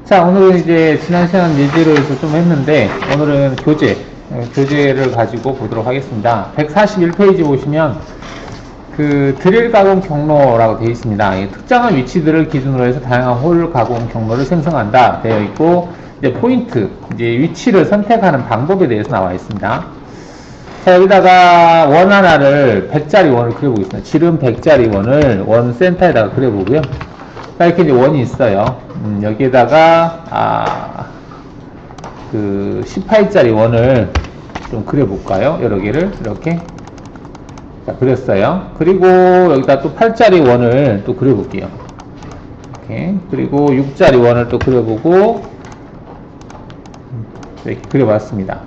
자, 오늘은 이제 지난 시간 예제로 해서 좀 했는데, 오늘은 교재를 가지고 보도록 하겠습니다. 141페이지 보시면, 드릴 가공 경로라고 되어 있습니다. 특정한 위치들을 기준으로 해서 다양한 홀 가공 경로를 생성한다 되어 있고, 이제 포인트, 이제 위치를 선택하는 방법에 대해서 나와 있습니다. 자, 여기다가 원 하나를 100짜리 원을 그려보겠습니다. 지름 100짜리 원을 원 센터에다가 그려보고요. 자, 이렇게 이제 원이 있어요. 여기에다가 18짜리 원을 좀 그려볼까요? 여러 개를 이렇게. 자, 그렸어요. 그리고 여기다 또 8짜리 원을 또 그려볼게요. 이렇게. 그리고 6짜리 원을 또 그려보고 이렇게 그려봤습니다.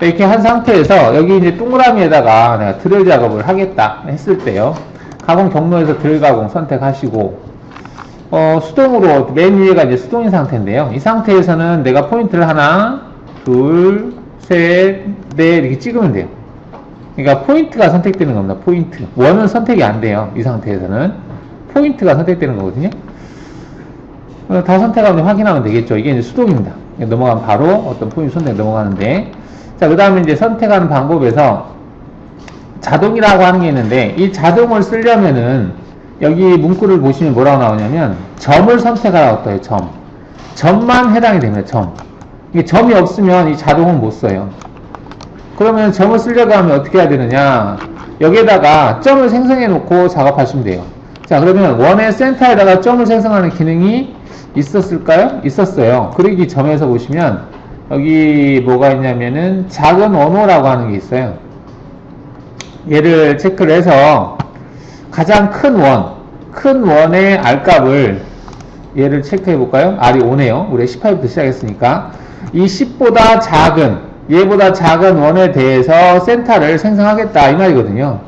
이렇게 한 상태에서 여기 이제 동그라미에다가 내가 드릴 작업을 하겠다 했을 때요. 가공 경로에서 드릴 가공 선택하시고 수동으로 맨 위에가 이제 수동인 상태인데요. 이 상태에서는 내가 포인트를 하나, 둘, 셋, 넷 이렇게 찍으면 돼요. 그러니까 포인트가 선택되는 겁니다. 포인트. 원은 선택이 안 돼요. 이 상태에서는 포인트가 선택되는 거거든요. 다 선택하면 확인하면 되겠죠. 이게 이제 수동입니다. 넘어가면 바로 어떤 포인트 선택 넘어가는데, 자, 그 다음에 이제 선택하는 방법에서 자동이라고 하는 게 있는데, 이 자동을 쓰려면은 여기 문구를 보시면 뭐라고 나오냐면 점을 선택하라고 떠요. 점만 해당이 됩니다. 이게 점이 없으면 이 자동은 못 써요. 그러면 점을 쓰려고 하면 어떻게 해야 되느냐, 여기에다가 점을 생성해 놓고 작업하시면 돼요. 자, 그러면 원의 센터에다가 점을 생성하는 기능이 있었을까요? 있었어요. 그리고 이 점에서 보시면 여기 뭐가 있냐면은 작은 원호라고 하는 게 있어요. 얘를 체크를 해서 가장 큰 원의 R값을 얘를 체크해 볼까요? R이 5네요. 우리 18부터 시작했으니까 이 10보다 작은, 얘보다 작은 원에 대해서 센터를 생성하겠다 이 말이거든요.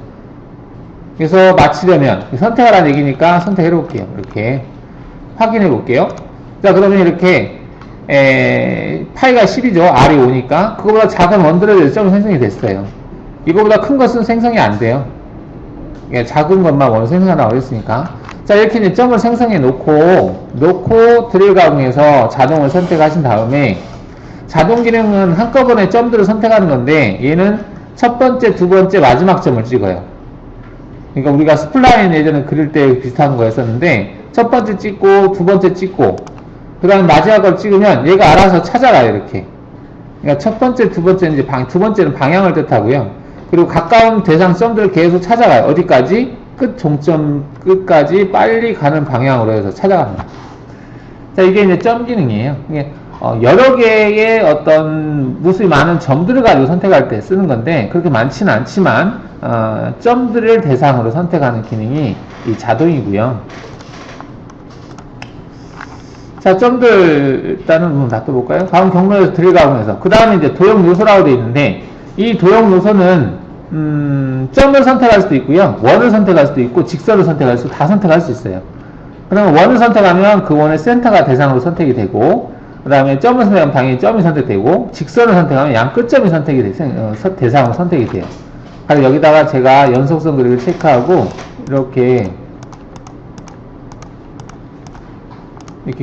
그래서 맞추려면 선택하라는 얘기니까 선택해 볼게요. 이렇게 확인해 볼게요. 자, 그러면 이렇게 파이가 10이죠. R이 5니까 그거보다 작은 원들에 대해서 점이 생성이 됐어요. 이거보다 큰 것은 생성이 안 돼요. 작은 것만 원 생성하라고 했으니까. 자, 이렇게 이제 점을 생성해 놓고 드릴 가공해서 자동을 선택하신 다음에, 자동 기능은 한꺼번에 점들을 선택하는 건데 얘는 첫 번째, 두 번째, 마지막 점을 찍어요. 그러니까 우리가 스플라인 예전에 그릴 때 비슷한 거였었는데, 첫 번째 찍고 두 번째 찍고 그 다음에 마지막 걸 찍으면 얘가 알아서 찾아가요. 이렇게. 그러니까 첫 번째, 두 번째는 이제 두 번째는 방향을 뜻하고요. 그리고 가까운 대상 점들을 계속 찾아가요. 어디까지? 종점 끝까지 빨리 가는 방향으로 해서 찾아갑니다. 자, 이게 이제 점 기능이에요. 이게 여러 개의 어떤 무수히 많은 점들을 가지고 선택할 때 쓰는 건데, 그렇게 많지는 않지만 점들을 대상으로 선택하는 기능이 이 자동이고요. 자, 점들 일단은 한번 놔둬볼까요? 다음 경로에서 드릴 가공해서, 그 다음에 이제 도형 요소라고 되어 있는데, 이 도형 요소는 점을 선택할 수도 있고요, 원을 선택할 수도 있고, 직선을 선택할 수도, 다 선택할 수 있어요. 그러면 원을 선택하면 그 원의 센터가 대상으로 선택이 되고, 그 다음에 점을 선택하면 당연히 점이 선택되고, 직선을 선택하면 양 끝점이 대상으로 선택이 돼요. 그래서 여기다가 제가 연속선 그립을 체크하고 이렇게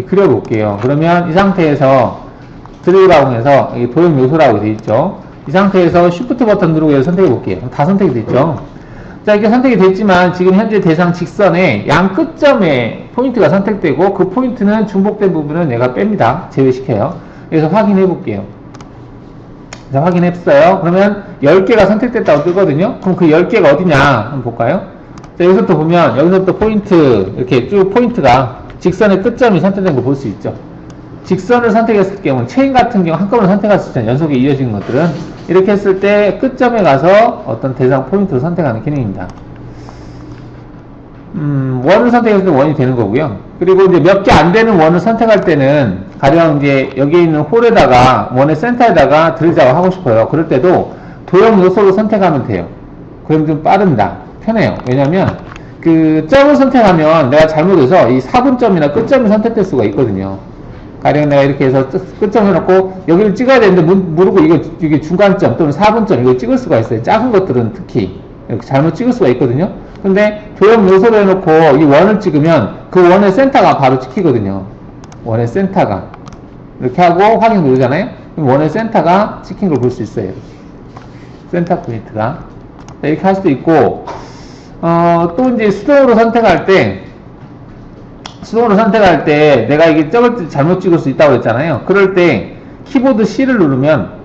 그려볼게요. 그러면 이 상태에서 드릴 가공해서 도형 요소라고 되어 있죠. 이 상태에서 Shift 버튼 누르고 선택해 볼게요. 다 선택이 됐죠. 자, 이렇게 선택이 됐지만 지금 현재 대상 직선에 양 끝점에 포인트가 선택되고, 그 포인트는 중복된 부분은 내가 뺍니다. 제외시켜요. 그래서 확인해 볼게요. 자, 확인했어요. 그러면 10개가 선택됐다고 뜨거든요. 그럼 그 10개가 어디냐 한번 볼까요? 자, 여기서부터 보면 여기서부터 포인트, 이렇게 쭉 포인트가 직선의 끝점이 선택된 거 볼 수 있죠. 직선을 선택했을 경우, 체인 같은 경우 한꺼번에 선택할 수 있잖아요. 연속에 이어지는 것들은. 이렇게 했을 때 끝점에 가서 어떤 대상 포인트를 선택하는 기능입니다. 원을 선택했을 때 원이 되는 거고요. 그리고 이제 몇 개 안 되는 원을 선택할 때는, 가령 이제 여기에 있는 홀에다가, 원의 센터에다가 드릴 작업 하고 싶어요. 그럴 때도 도형 요소로 선택하면 돼요. 그럼 좀 빠릅니다. 편해요. 왜냐면 점을 선택하면 내가 잘못해서 이 사분점이나 끝점이 선택될 수가 있거든요. 가령 내가 이렇게 해서 끝점 해놓고 여기를 찍어야 되는데 모르고 이게 중간점 또는 4분점 이걸 찍을 수가 있어요. 작은 것들은 특히 이렇게 잘못 찍을 수가 있거든요. 근데 도형 요소로 해놓고 이 원을 찍으면 그 원의 센터가 바로 찍히거든요. 원의 센터가. 이렇게 하고 확인 누르잖아요. 그럼 원의 센터가 찍힌 걸 볼 수 있어요. 센터 포인트가. 이렇게 할 수도 있고, 또 이제 수동으로 선택할 때 내가 이게 점을 잘못 찍을 수 있다고 했잖아요. 그럴 때 키보드 C를 누르면,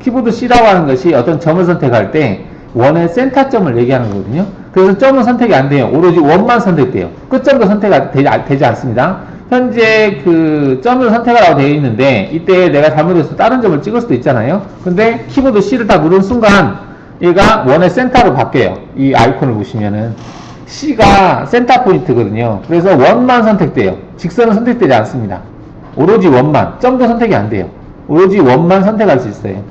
키보드 C라고 하는 것이 어떤 점을 선택할 때 원의 센터점을 얘기하는 거거든요. 그래서 점은 선택이 안 돼요. 오로지 원만 선택돼요. 끝점도 선택되지 않습니다. 현재 그 점을 선택하라고 되어 있는데 이때 내가 잘못해서 다른 점을 찍을 수도 있잖아요. 근데 키보드 C를 다 누른 순간 얘가 원의 센터로 바뀌어요. 이 아이콘을 보시면은 C가 센터 포인트거든요. 그래서 원만 선택돼요. 직선은 선택되지 않습니다. 오로지 원만, 점도 선택이 안 돼요. 오로지 원만 선택할 수 있어요.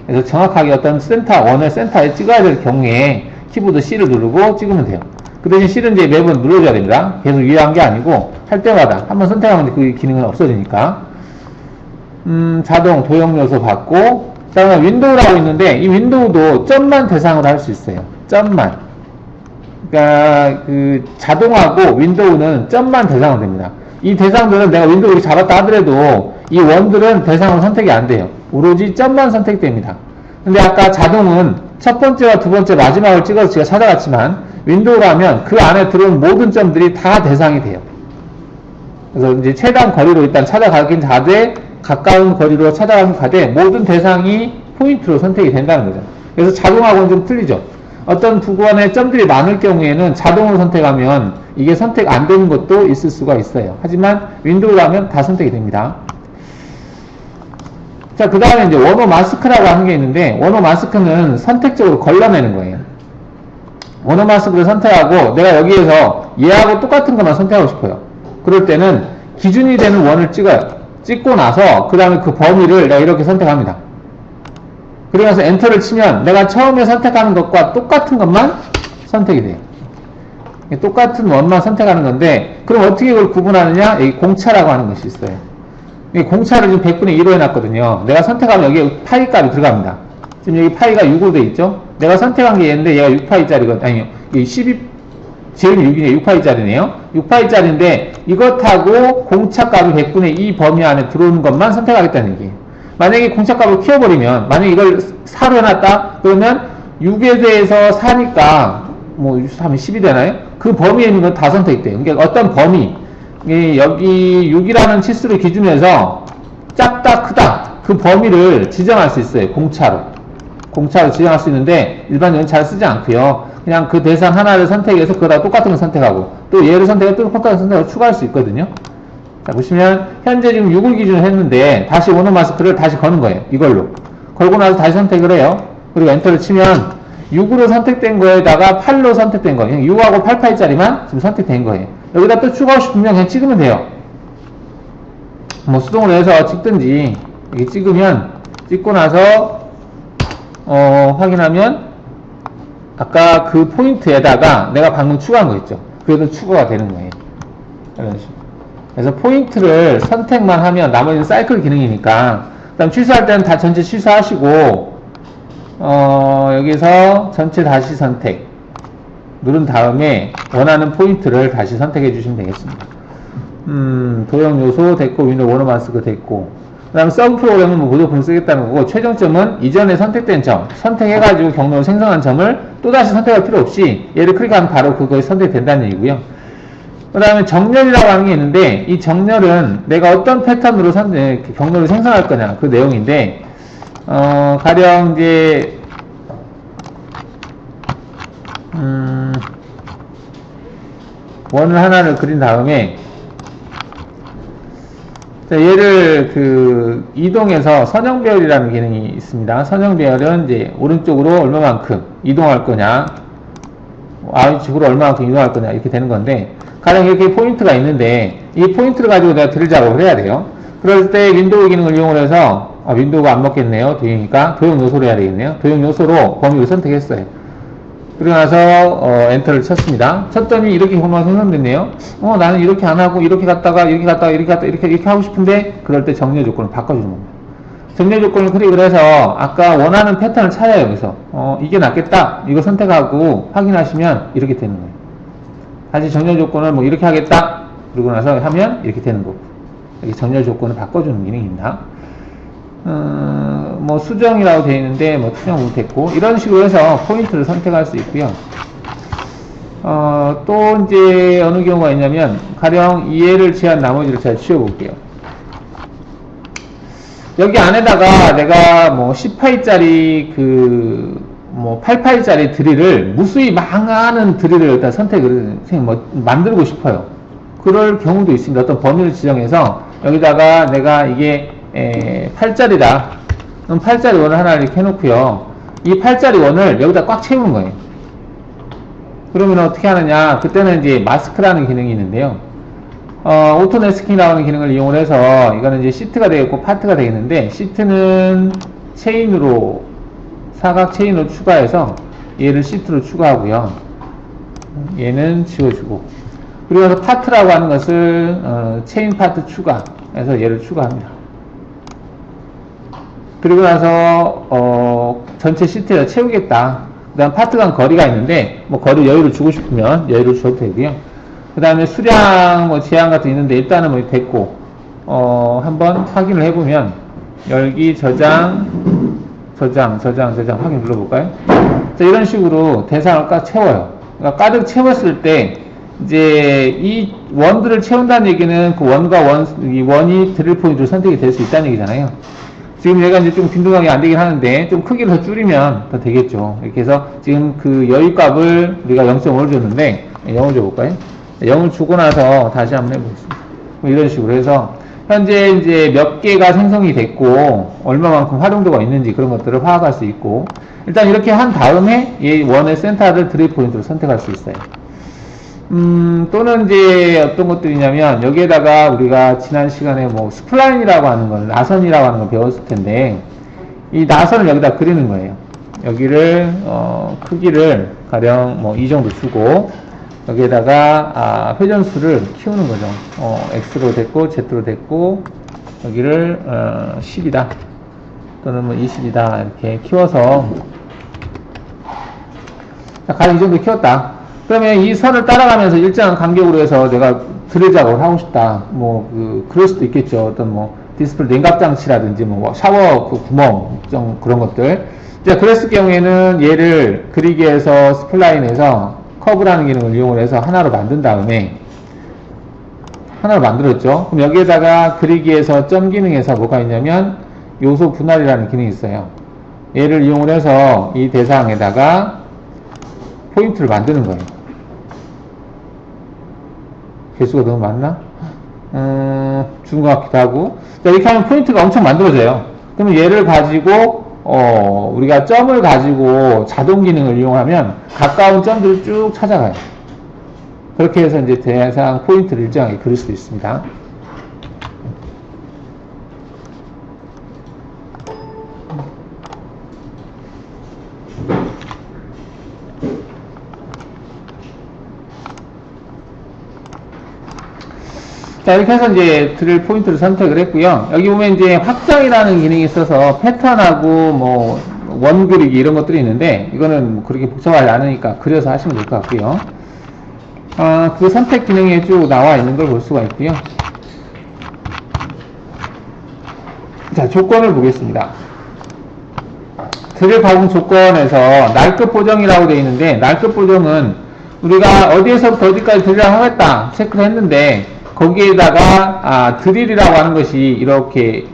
그래서 정확하게 어떤 센터, 원의 센터에 찍어야 될 경우에 키보드 C를 누르고 찍으면 돼요. 그 대신 C는 이제 매번 눌러줘야 됩니다. 계속 유의한 게 아니고 할 때마다 한번 선택하면 그 기능은 없어지니까. 자동 도형 요소 받고, 그 다음에 윈도우라고 있는데 이 윈도우도 점만 대상으로 할 수 있어요. 점만. 그러니까 그 자동하고 윈도우는 점만 대상으로 됩니다. 이 대상들은 내가 윈도우를 잡았다 하더라도 이 원들은 대상으로 선택이 안 돼요. 오로지 점만 선택됩니다. 근데 아까 자동은 첫 번째와 두 번째 마지막을 찍어서 제가 찾아갔지만 윈도우라면 그 안에 들어온 모든 점들이 다 대상이 돼요. 그래서 이제 최단 거리로 일단 찾아가긴 가되 가까운 거리로 찾아가긴 가되 모든 대상이 포인트로 선택이 된다는 거죠. 그래서 자동하고는 좀 틀리죠. 어떤 구간에 점들이 많을 경우에는 자동으로 선택하면 이게 선택 안 되는 것도 있을 수가 있어요. 하지만 윈도우라면 다 선택이 됩니다. 자, 그 다음에 이제 원호 마스크라고 하는 게 있는데, 원호 마스크는 선택적으로 걸러내는 거예요. 원호 마스크를 선택하고, 내가 여기에서 얘하고 똑같은 것만 선택하고 싶어요. 그럴 때는 기준이 되는 원을 찍어요. 찍고 나서, 그 다음에 그 범위를 내가 이렇게 선택합니다. 그러면서 엔터를 치면, 내가 처음에 선택하는 것과 똑같은 것만 선택이 돼요. 똑같은 원만 선택하는 건데, 그럼 어떻게 이걸 구분하느냐? 여기 공차라고 하는 것이 있어요. 이 공차를 지금 100분의 1로 해놨거든요. 내가 선택하면 여기에 파이 값이 들어갑니다. 지금 여기 파이가 6으로 돼 있죠? 내가 선택한 게 얘인데 얘가 6파이짜리거든요. 아니요. 이 6이네. 6파이짜리네요. 6파이짜리인데 이것하고 공차 값이 100분의 2 범위 안에 들어오는 것만 선택하겠다는 얘기예요. 만약에 공차 값을 키워버리면, 만약에 이걸 4로 해놨다? 그러면 6에 대해서 4니까, 뭐, 하면 10이 되나요? 그 범위에 있는 건 다 선택돼요. 그러니까 어떤 범위, 여기 6이라는 치수를 기준해서 작다 크다 그 범위를 지정할 수 있어요. 공차로 지정할 수 있는데 일반적으로 잘 쓰지 않고요. 그냥 그 대상 하나를 선택해서 그거랑 똑같은 걸 선택하고 또 얘를 선택해서 또 똑같은 선택을 추가할 수 있거든요. 자, 보시면 현재 지금 6을 기준으로 했는데 다시 원호 마스크를 다시 거는 거예요. 이걸로 걸고 나서 다시 선택을 해요. 그리고 엔터를 치면 6으로 선택된 거에다가 8로 선택된 거예요. 6하고 8파이짜리만 지금 선택된 거예요. 여기다 또 추가하고 싶으면 그냥 찍으면 돼요. 뭐 수동으로 해서 찍든지 여기 찍고 나서 확인하면 아까 그 포인트에다가 내가 방금 추가한 거 있죠. 그래도 추가가 되는 거예요. 이런 식으로. 그래서 포인트를 선택만 하면 나머지는 사이클 기능이니까 그 다음 취소할 때는 다 전체 취소하시고 여기서 전체 다시 선택 누른 다음에 원하는 포인트를 다시 선택해 주시면 되겠습니다. 도형 요소 됐고, 윈도우 원호 마스크 됐고, 그 다음에 서브 프로그램은 뭐 무조건 쓰겠다는 거고, 최종점은 이전에 선택된 점, 선택해가지고 경로를 생성한 점을 또다시 선택할 필요 없이 얘를 클릭하면 바로 그거에 선택된다는 얘기고요. 그 다음에 정렬이라고 하는 게 있는데, 이 정렬은 내가 어떤 패턴으로 경로를 생성할 거냐, 그 내용인데, 가령 이제, 원을 하나를 그린 다음에 자, 얘를 이동해서 선형배열이라는 기능이 있습니다. 선형배열은 이제 오른쪽으로 얼마만큼 이동할 거냐, Y축으로 얼마만큼 이동할 거냐 이렇게 되는 건데, 가령 이렇게 포인트가 있는데 이 포인트를 가지고 내가 드릴 작업을 해야 돼요. 그럴 때 윈도우 기능을 이용을 해서 윈도우가 안 먹겠네요. 도형이니까 도형 요소로 해야 되겠네요. 도형 요소로 범위를 선택했어요. 그리고 나서 엔터를 쳤습니다. 쳤더니 이렇게 범위가 생성됐네요. 나는 이렇게 안 하고 이렇게 갔다가 이렇게 하고 싶은데, 그럴 때 정렬 조건을 바꿔주는 겁니다. 정렬 조건을 클릭을 해서 아까 원하는 패턴을 찾아요. 여기서 이게 낫겠다 이거 선택하고 확인하시면 이렇게 되는 거예요. 다시 정렬 조건을 뭐 이렇게 하겠다 그러고 나서 하면 이렇게 되는 거고, 이렇게 정렬 조건을 바꿔주는 기능이 있나? 뭐 수정이라고 되어 있는데 뭐 투정 못했고 이런 식으로 해서 포인트를 선택할 수 있고요. 또 이제 어느 경우가 있냐면 가령 이해를 제한 나머지를 잘 지워볼게요. 여기 안에다가 내가 뭐 10파이짜리 뭐 8파이짜리 드릴을 무수히 많은 드릴을 일단 선택을 만들고 싶어요. 그럴 경우도 있습니다. 어떤 범위를 지정해서 여기다가 내가 이게 8짜리다. 그럼 8짜리 원을 하나 이렇게 해놓고요. 이 8짜리 원을 여기다 꽉 채우는 거예요. 그러면 어떻게 하느냐? 그때는 이제 마스크라는 기능이 있는데요. 오토 네스킹이라고 하는 기능을 이용을 해서 이거는 이제 시트가 되겠고 파트가 되겠는데 시트는 체인으로 사각 체인으로 추가해서 얘를 시트로 추가하고요. 얘는 지워주고 그리고 나서 파트라고 하는 것을 체인 파트 추가해서 얘를 추가합니다. 그리고 나서 전체 시트에다 채우겠다. 그 다음 파트 간 거리가 있는데 뭐 거리 여유를 주고 싶으면 여유를 줘도 되고요. 그 다음에 수량 뭐 제한 같은 게 있는데 일단은 뭐 됐고 한번 확인을 해보면 열기 저장 확인 눌러볼까요? 자, 이런 식으로 대상을 꽉 채워요. 그러니까 가득 채웠을 때 이제 이 원들을 채운다는 얘기는 그 원과 이 원이 드릴 포인트로 선택이 될 수 있다는 얘기잖아요. 지금 얘가 이제 좀 빈둥하게 안 되긴 하는데 좀 크기를 더 줄이면 더 되겠죠. 이렇게 해서 지금 그 여유값을 우리가 0.5를 줬는데 0을 줘볼까요? 0을 주고 나서 다시 한번 해보겠습니다. 이런 식으로 해서 현재 이제 몇 개가 생성이 됐고 얼마만큼 활용도가 있는지 그런 것들을 파악할 수 있고 일단 이렇게 한 다음에 이 원의 센터를 드릴 포인트로 선택할 수 있어요. 또는 이제 어떤 것들이냐면 여기에다가 우리가 지난 시간에 뭐 스플라인이라고 하는 걸 나선이라고 하는 걸 배웠을 텐데 이 나선을 여기다 그리는 거예요. 여기를 크기를 가령 뭐 이 정도 주고 여기에다가 회전수를 키우는 거죠. X로 됐고 Z로 됐고 여기를 10이다 또는 뭐 20이다 이렇게 키워서 가령 이 정도 키웠다. 그러면 이 선을 따라가면서 일정한 간격으로 해서 내가 드릴 작업을 하고 싶다. 그럴 수도 있겠죠. 어떤 뭐 디스플레이 냉각 장치라든지 뭐 샤워 구멍 그런 것들. 이제 그랬을 경우에는 얘를 그리기에서 스플라인에서 커브라는 기능을 이용을 해서 하나로 만든 다음에 하나로 만들었죠. 그럼 여기에다가 그리기에서 점 기능에서 뭐가 있냐면 요소 분할이라는 기능이 있어요. 얘를 이용을 해서 이 대상에다가 포인트를 만드는 거예요. 개수가 너무 많나? 죽은 것 같기도 하고. 자, 이렇게 하면 포인트가 엄청 만들어져요. 그러면 얘를 가지고, 우리가 점을 가지고 자동 기능을 이용하면 가까운 점들을 쭉 찾아가요. 그렇게 해서 이제 대상 포인트를 일정하게 그릴 수 있습니다. 자, 이렇게 해서 이제 드릴 포인트를 선택을 했고요. 여기 보면 이제 확장이라는 기능이 있어서 패턴하고 뭐 원 그리기 이런 것들이 있는데 이거는 뭐 그렇게 복잡하지 않으니까 그려서 하시면 될 것 같고요. 그 선택 기능에 쭉 나와 있는 걸 볼 수가 있고요. 자, 조건을 보겠습니다. 드릴 가공 조건에서 날급 보정이라고 되어 있는데 날급 보정은 우리가 어디에서부터 어디까지 드릴을 하겠다 체크를 했는데 거기에다가 드릴이라고 하는 것이 이렇게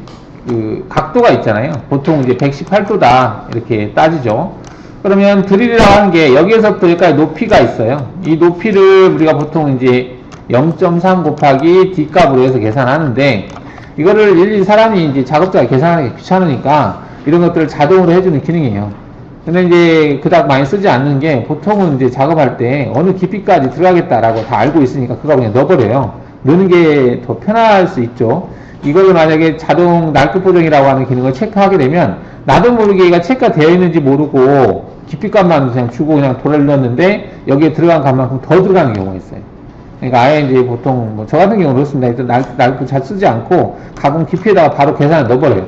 각도가 있잖아요. 보통 이제 118도다 이렇게 따지죠. 그러면 드릴이라고 하는 게 여기에서부터 여기까지 높이가 있어요. 이 높이를 우리가 보통 이제 0.3 곱하기 D 값으로 해서 계산하는데 이거를 일일이 사람이 이제 작업자가 계산하는 게 귀찮으니까 이런 것들을 자동으로 해주는 기능이에요. 근데 이제 그닥 많이 쓰지 않는 게 보통은 이제 작업할 때 어느 깊이까지 들어가겠다라고 다 알고 있으니까 그거 그냥 넣어버려요. 넣는 게 더 편할 수 있죠. 이걸 만약에 자동 날급 보정이라고 하는 기능을 체크하게 되면 나도 모르게 얘가 체크가 되어 있는지 모르고 깊이값만 그냥 주고 그냥 돌렸는데 여기에 들어간 값만큼 더 들어가는 경우가 있어요. 그러니까 아예 이제 보통 뭐 저 같은 경우는 그렇습니다. 일단 날급 잘 쓰지 않고 가공 깊이에다가 바로 계산을 넣어버려요.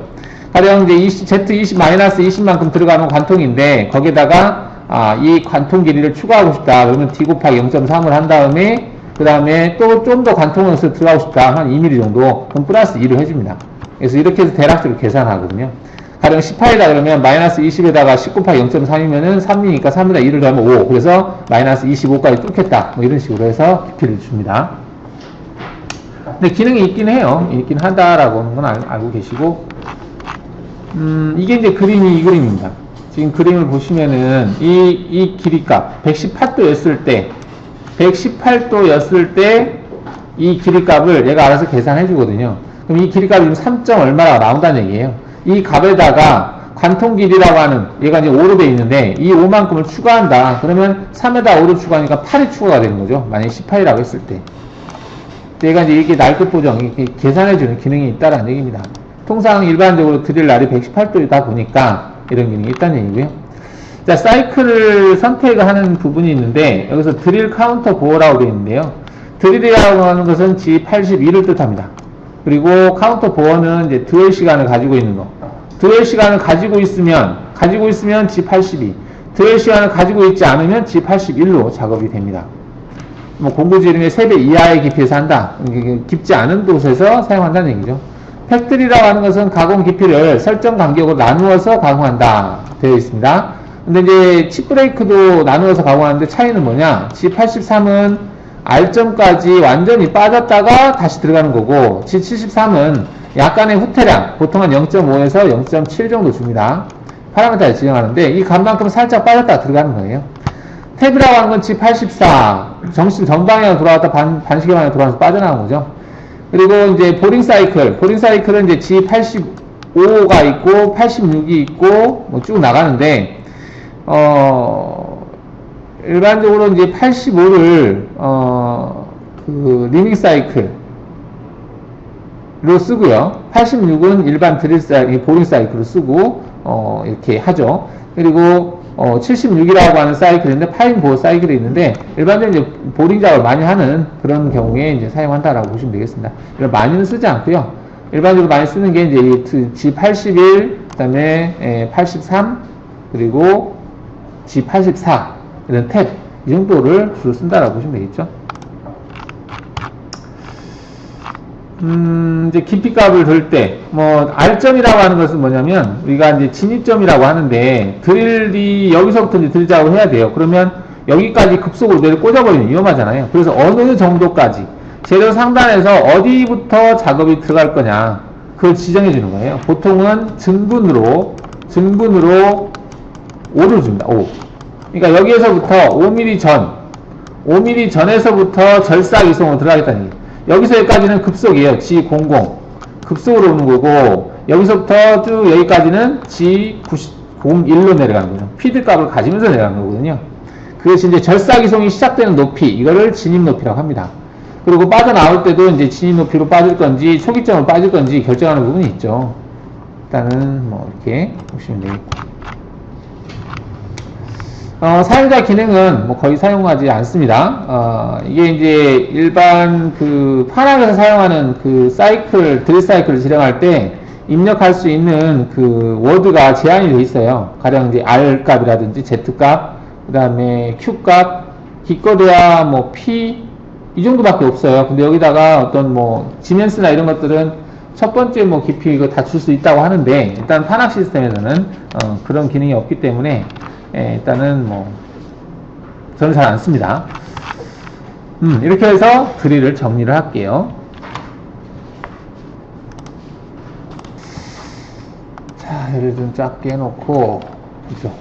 가령 이제 Z20-20만큼 들어가는 관통인데 거기에다가 이 관통 길이를 추가하고 싶다. 그러면 D 곱하기 0.3을 한 다음에 그 다음에 또 좀 더 관통에서 들어가고 싶다. 한 2mm 정도. 그럼 플러스 2를 해줍니다. 그래서 이렇게 해서 대략적으로 계산하거든요. 가령 18이다 그러면 마이너스 20에다가 10 곱하기 0.3이면은 3이니까 3에다 2를 더하면 5. 그래서 마이너스 25까지 뚫겠다. 뭐 이런 식으로 해서 깊이를 줍니다. 근데 기능이 있긴 해요. 있긴 하다라고 하는 건 알고 계시고, 이게 이제 그림이 이 그림입니다. 지금 그림을 보시면은 이 길이값 118도였을 때, 118도였을 때 이 길이값을 얘가 알아서 계산해 주거든요. 그럼 이 길이값이 지금 3점 얼마나 나온다는 얘기예요. 이 값에다가 관통 길이라고 하는 얘가 이제 5로 돼 있는데 이 5만큼을 추가한다. 그러면 3에다 5를 추가하니까 8이 추가가 되는 거죠. 만약에 18이라고 했을 때. 얘가 이제 이렇게 날급 보정, 이렇게 계산해주는 기능이 있다라는 얘기입니다. 통상 일반적으로 드릴 날이 118도이다 보니까 이런 기능이 있다는 얘기고요. 자, 사이클을 선택하는 부분이 있는데 여기서 드릴 카운터 보어라고 되어 있는데요. 드릴이라고 하는 것은 G82를 뜻합니다. 그리고 카운터 보어는 이제 드웰 시간을 가지고 있는 거. 드웰 시간을 가지고 있으면 G82. 드웰 시간을 가지고 있지 않으면 G81로 작업이 됩니다. 뭐 공구지름의 3배 이하의 깊이에서 한다. 깊지 않은 곳에서 사용한다는 얘기죠. 팩트리라고 하는 것은 가공 깊이를 설정 간격으로 나누어서 가공한다. 되어 있습니다. 근데 이제 칩 브레이크도 나누어서 가공하는데 차이는 뭐냐? G83은 R점까지 완전히 빠졌다가 다시 들어가는 거고, G73은 약간의 후퇴량, 보통 한 0.5에서 0.7 정도 줍니다. 파라미터에 지정하는데, 이 값만큼 살짝 빠졌다가 들어가는 거예요. 탭이라고 하는 건 G84, 정식 정방향으로 돌아갔다 반시계 방향으로 돌아가서 빠져나간 거죠. 그리고 이제 보링 사이클은 이제 G85가 있고, 86이 있고, 뭐 쭉 나가는데, 일반적으로 이제 85를, 리밍 사이클로 쓰고요. 86은 일반 드릴 사이클, 보링 사이클로 쓰고, 이렇게 하죠. 그리고, 76이라고 하는 사이클인데, 파인 보어 사이클이 있는데, 일반적으로 이제 보링 작업을 많이 하는 그런 경우에 이제 사용한다라고 보시면 되겠습니다. 많이는 쓰지 않고요. 일반적으로 많이 쓰는 게 이제 G81, 그 다음에 83, 그리고 G84, 이런 탭, 이 정도를 주로 쓴다라고 보시면 되겠죠. 이제 깊이값을 들 때, 뭐, R점이라고 하는 것은 뭐냐면, 우리가 이제 진입점이라고 하는데, 드릴이 여기서부터 이제 드릴 작업을 해야 돼요. 그러면 여기까지 급속으로 내를 꽂아버리면 위험하잖아요. 그래서 어느 정도까지, 재료 상단에서 어디부터 작업이 들어갈 거냐, 그걸 지정해 주는 거예요. 보통은 증분으로 5를 줍니다. 5. 그러니까 여기에서부터 5mm 전에서부터 절삭이송으로 들어가겠다는 얘기예요. 여기서 여기까지는 급속이에요. G00. 급속으로 오는 거고, 여기서부터 쭉 여기까지는 G01로 내려가는 거죠. 피드 값을 가지면서 내려가는 거거든요. 그것이 이제 절삭이송이 시작되는 높이, 이거를 진입 높이라고 합니다. 그리고 빠져나올 때도 이제 진입 높이로 빠질 건지, 초기점으로 빠질 건지 결정하는 부분이 있죠. 일단은 뭐 이렇게 보시면 되겠고. 사용자 기능은 뭐 거의 사용하지 않습니다. 이게 이제 일반 그 판학에서 사용하는 그 드릴 사이클을 실행할 때 입력할 수 있는 그 워드가 제한이 되어 있어요. 가령 이제 R 값이라든지 Z 값, 그 다음에 Q 값, 기껏해야 뭐 P, 이 정도밖에 없어요. 근데 여기다가 어떤 뭐 지멘스나 이런 것들은 첫 번째 뭐 깊이 이거 다 줄 수 있다고 하는데, 일단 판학 시스템에서는 그런 기능이 없기 때문에 일단은 뭐 저는 잘 안 씁니다. 이렇게 해서 드릴을 정리를 할게요. 자, 얘를 좀 작게 해놓고, 그죠?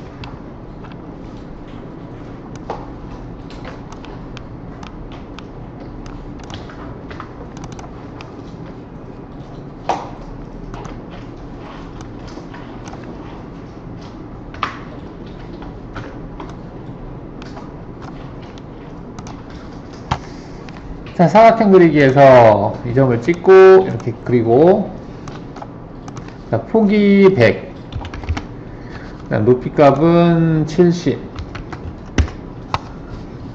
자, 사각형 그리기에서 이 점을 찍고 이렇게 그리고, 자, 폭이 100, 높이 값은 70,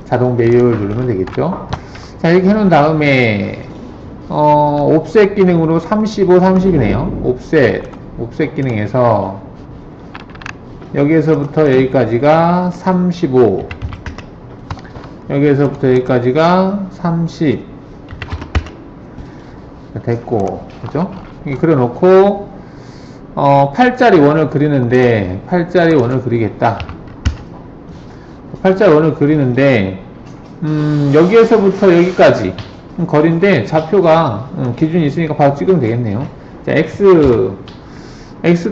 자동 배열 누르면 되겠죠. 자, 이렇게 해놓은 다음에 옵셋 기능으로 35, 30이네요. 옵셋 기능에서 여기에서부터 여기까지가 35, 여기에서부터 여기까지가 30 됐고, 그죠? 이렇게 그려놓고 8짜리 원을 그리는데 8짜리 원을 그리겠다. 8짜리 원을 그리는데 여기에서부터 여기까지 거리인데 좌표가 기준이 있으니까 바로 찍으면 되겠네요. 자, x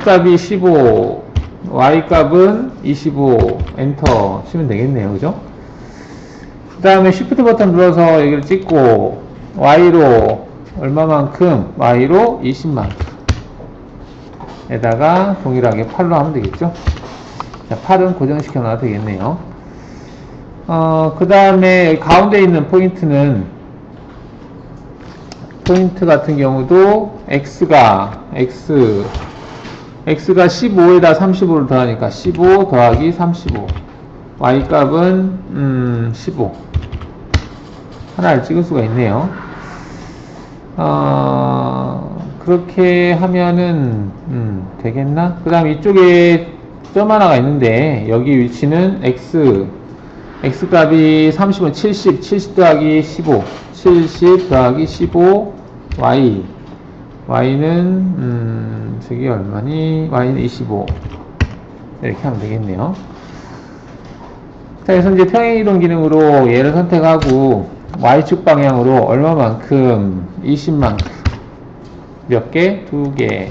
값이 15, y 값은 25 엔터 치면 되겠네요. 그죠? 그 다음에 Shift 버튼 눌러서 여기를 찍고 y로 얼마만큼? y로 20만큼 에다가 동일하게 8로 하면 되겠죠? 자, 8은 고정시켜 놔도 되겠네요. 그 다음에 가운데 있는 포인트 같은 경우도 x가 15에다 35를 더하니까 15 더하기 35 y 값은 15 하나를 찍을 수가 있네요. 그렇게 하면은 되겠나? 그 다음 이쪽에 점 하나가 있는데 여기 위치는 x 값이 30은 70 더하기 15 70 더하기 15 y는 저기 얼마니? y는 25 이렇게 하면 되겠네요. 자, 그래서 이제 평행이동 기능으로 얘를 선택하고 y축 방향으로 얼마만큼? 20만큼 몇 개? 2개.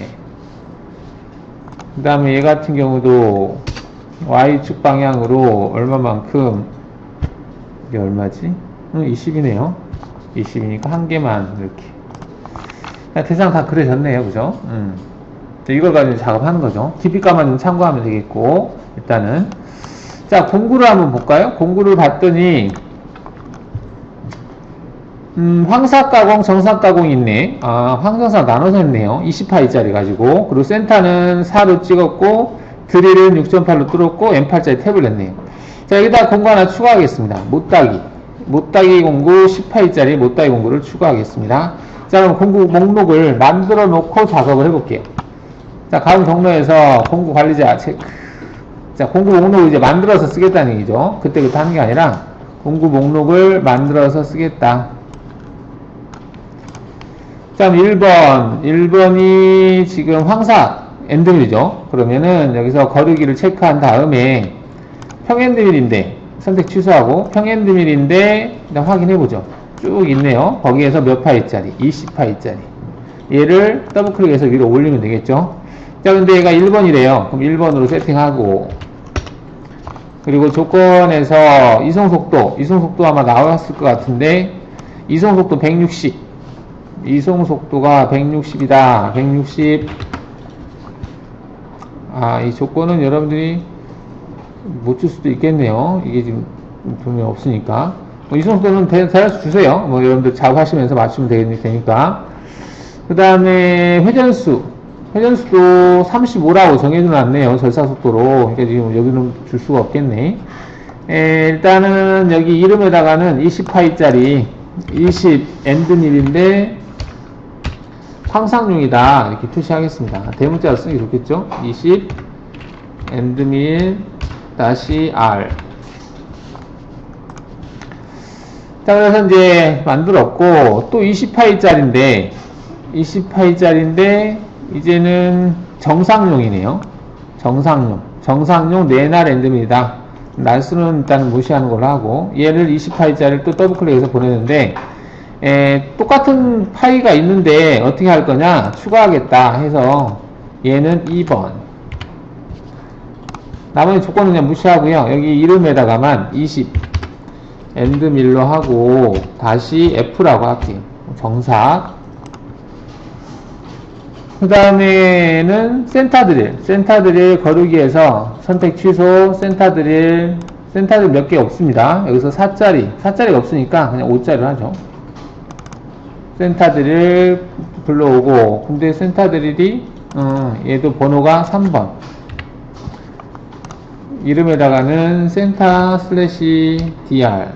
그 다음에 얘 같은 경우도 y축 방향으로 얼마만큼? 이게 얼마지? 20이네요 20이니까 한 개만 이렇게. 대상 다 그려졌네요. 그죠? 이걸 가지고 작업하는 거죠. 깊이값만 좀 참고하면 되겠고, 일단은. 자, 공구를 한번 볼까요? 공구를 봤더니, 황사가공, 정사가공이 있네. 황정사 나눠서 했네요. 20파이짜리 가지고. 그리고 센터는 4로 찍었고, 드릴은 6.8로 뚫었고, M8짜리 탭을 냈네요. 자, 여기다 공구 하나 추가하겠습니다. 못따기 공구 10파이짜리 못따기 공구를 추가하겠습니다. 자, 그럼 공구 목록을 만들어 놓고 작업을 해볼게요. 자, 다음 경로에서 공구 관리자 체크. 자, 공구 목록을 이제 만들어서 쓰겠다는 얘기죠. 그때 하는 게 아니라, 공구 목록을 만들어서 쓰겠다. 자, 1번이 지금 황사 엔드밀이죠. 그러면은 여기서 거르기를 체크한 다음에 평엔드밀인데 선택 취소하고 평엔드밀인데 일단 확인해보죠. 쭉 있네요. 거기에서 몇 파이짜리? 20파이짜리. 얘를 더블 클릭해서 위로 올리면 되겠죠. 자, 근데 얘가 1번이래요. 그럼 1번으로 세팅하고, 그리고 조건에서 이송속도 아마 나왔을 것 같은데, 이송속도 160. 이송속도가 160이다. 160. 이 조건은 여러분들이 못 줄 수도 있겠네요. 이게 지금 분명히 없으니까. 이송속도는 대략 주세요. 여러분들 작업하시면서 맞추면 되니까. 그 다음에 회전수도 35라고 정해줘놨네요. 절사속도로. 그러니까 지금 여기는 줄 수가 없겠네. 일단은 여기 이름에다가는 20파이짜리 20 엔드밀인데 황상용이다 이렇게 표시하겠습니다. 대문자로 쓰기 좋겠죠? 20 엔드밀 다시 R. 자, 그래서 이제 만들었고, 또 20파이짜리인데 이제는 정상용이네요. 정상용 네날 엔드밀이다. 날수는 일단 무시하는 걸로 하고, 얘를 20파이짜리를 또 더블 클릭해서 보내는데, 똑같은 파이가 있는데 어떻게 할 거냐? 추가하겠다 해서 얘는 2번. 나머지 조건은 그냥 무시하고요. 여기 이름에다가만 20 엔드밀로 하고 다시 F라고 할게요. 정삭. 그 다음에는 센터드릴 거르기에서 선택 취소. 센터드릴 몇 개 없습니다. 여기서 4짜리가 없으니까 그냥 5짜리로 하죠. 센터드릴 불러오고, 근데 센터드릴이 얘도 번호가 3번. 이름에다가는 센터 슬래시 dr.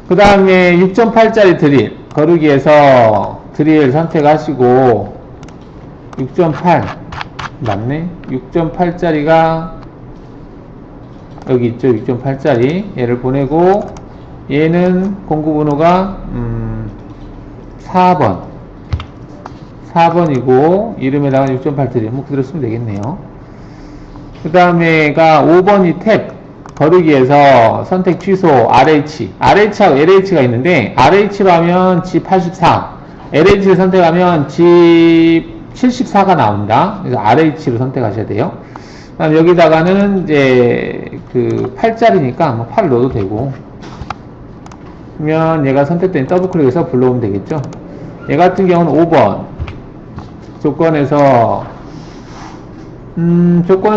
그 다음에 6.8짜리 드릴 거르기에서 드릴 선택하시고 6.8 맞네. 6.8짜리가 여기 있죠. 6.8짜리 얘를 보내고 얘는 공구번호가 4번이고 이름에다가 6.8짜리 뭐 그대로 쓰면 되겠네요. 그 다음에가 5번이 탭 거르기에서 선택 취소 RH하고 LH가 있는데 RH로 하면 G84 LH를 선택하면 G74가 나옵니다. 그래서 RH로 선택하셔야 돼요. 그다음 여기다가는 이제 그 8짜리니까 뭐 8 넣어도 되고 그러면 얘가 선택된 더블 클릭해서 불러오면 되겠죠. 얘 같은 경우는 5번 조건에서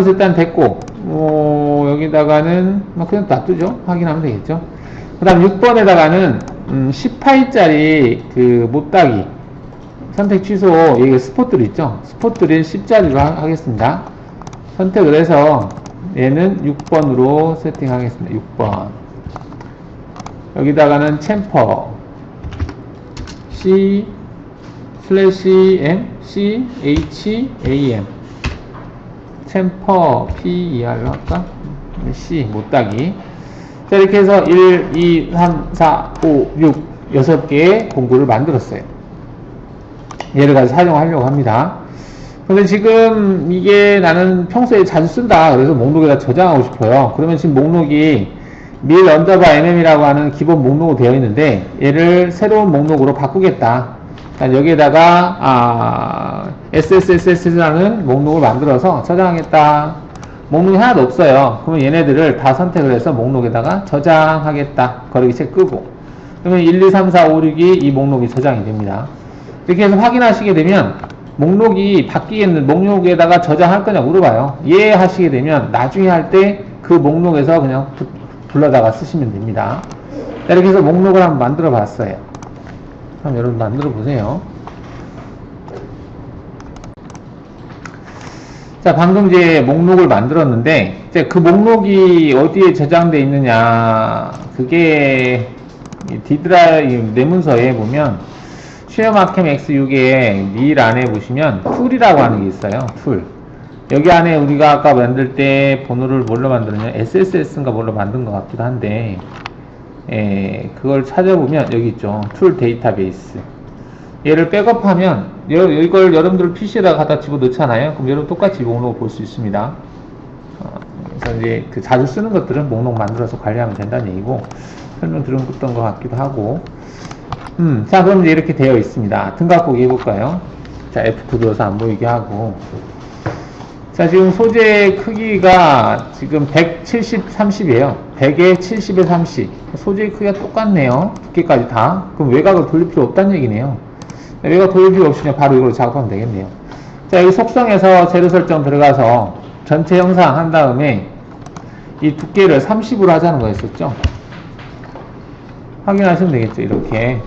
일단 됐고 여기다가는 뭐 그냥 놔두죠. 확인하면 되겠죠. 그 다음 6번에다가는 18짜리 그 못따기 선택 취소 여기 스포트들 있죠. 스포트를 10짜리로 하겠습니다. 선택을 해서 얘는 6번으로 세팅하겠습니다. 6번 여기다가는 챔퍼 C/M CHAM 챔퍼 PER로 할까? C 못따기. 자, 이렇게 해서 1, 2, 3, 4, 5, 6 6개의 공구를 만들었어요. 얘를 가지고 사용하려고 합니다. 근데 지금 이게 나는 평소에 자주 쓴다. 그래서 목록에다 저장하고 싶어요. 그러면 지금 목록이 mil_mm이라고 하는 기본 목록으로 되어 있는데 얘를 새로운 목록으로 바꾸겠다. 여기에다가 SSSS라는 목록을 만들어서 저장하겠다. 목록이 하나도 없어요. 그러면 얘네들을 다 선택을 해서 목록에다가 저장하겠다. 거르기 책 끄고 그러면 1, 2, 3, 4, 5, 6이 이 목록이 저장이 됩니다. 이렇게 해서 확인하시게 되면 목록이 바뀌겠는 목록에다가 저장할 거냐 물어봐요. 예 하시게 되면 나중에 할 때 그 목록에서 그냥 불러다가 쓰시면 됩니다. 자, 이렇게 해서 목록을 한번 만들어 봤어요. 한번 여러분 만들어 보세요. 자, 방금 이제 목록을 만들었는데 이제 그 목록이 어디에 저장되어 있느냐 그게 디드라이브 내문서에 보면 쉐어마켓 X6에 밀 안에 보시면 툴이라고 하는 게 있어요. 툴. 여기 안에 우리가 아까 만들 때 번호를 뭘로 만들었냐 SSS인가 뭘로 만든 것 같기도 한데 그걸 찾아보면 여기 있죠. 툴 데이터베이스. 얘를 백업하면 이걸 여러분들 PC에다가 갖다 집어넣잖아요. 그럼 여러분 똑같이 목록을 볼 수 있습니다. 그래서 이제 그 자주 쓰는 것들은 목록 만들어서 관리하면 된다는 얘기고 설명 들었던 것 같기도 하고 자, 그럼 이제 이렇게 되어 있습니다. 등각 보기 해볼까요? 자, F9 눌러서 안 보이게 하고 자, 지금 소재 크기가 지금 170, 30이에요. 100에 70에 30. 소재 크기가 똑같네요. 두께까지 다. 그럼 외곽을 돌릴 필요 없다는 얘기네요. 외곽 돌릴 필요 없으면 바로 이걸로 작업하면 되겠네요. 자, 여기 속성에서 재료 설정 들어가서 전체 형상 한 다음에 이 두께를 30으로 하자는 거였었죠. 확인하시면 되겠죠. 이렇게.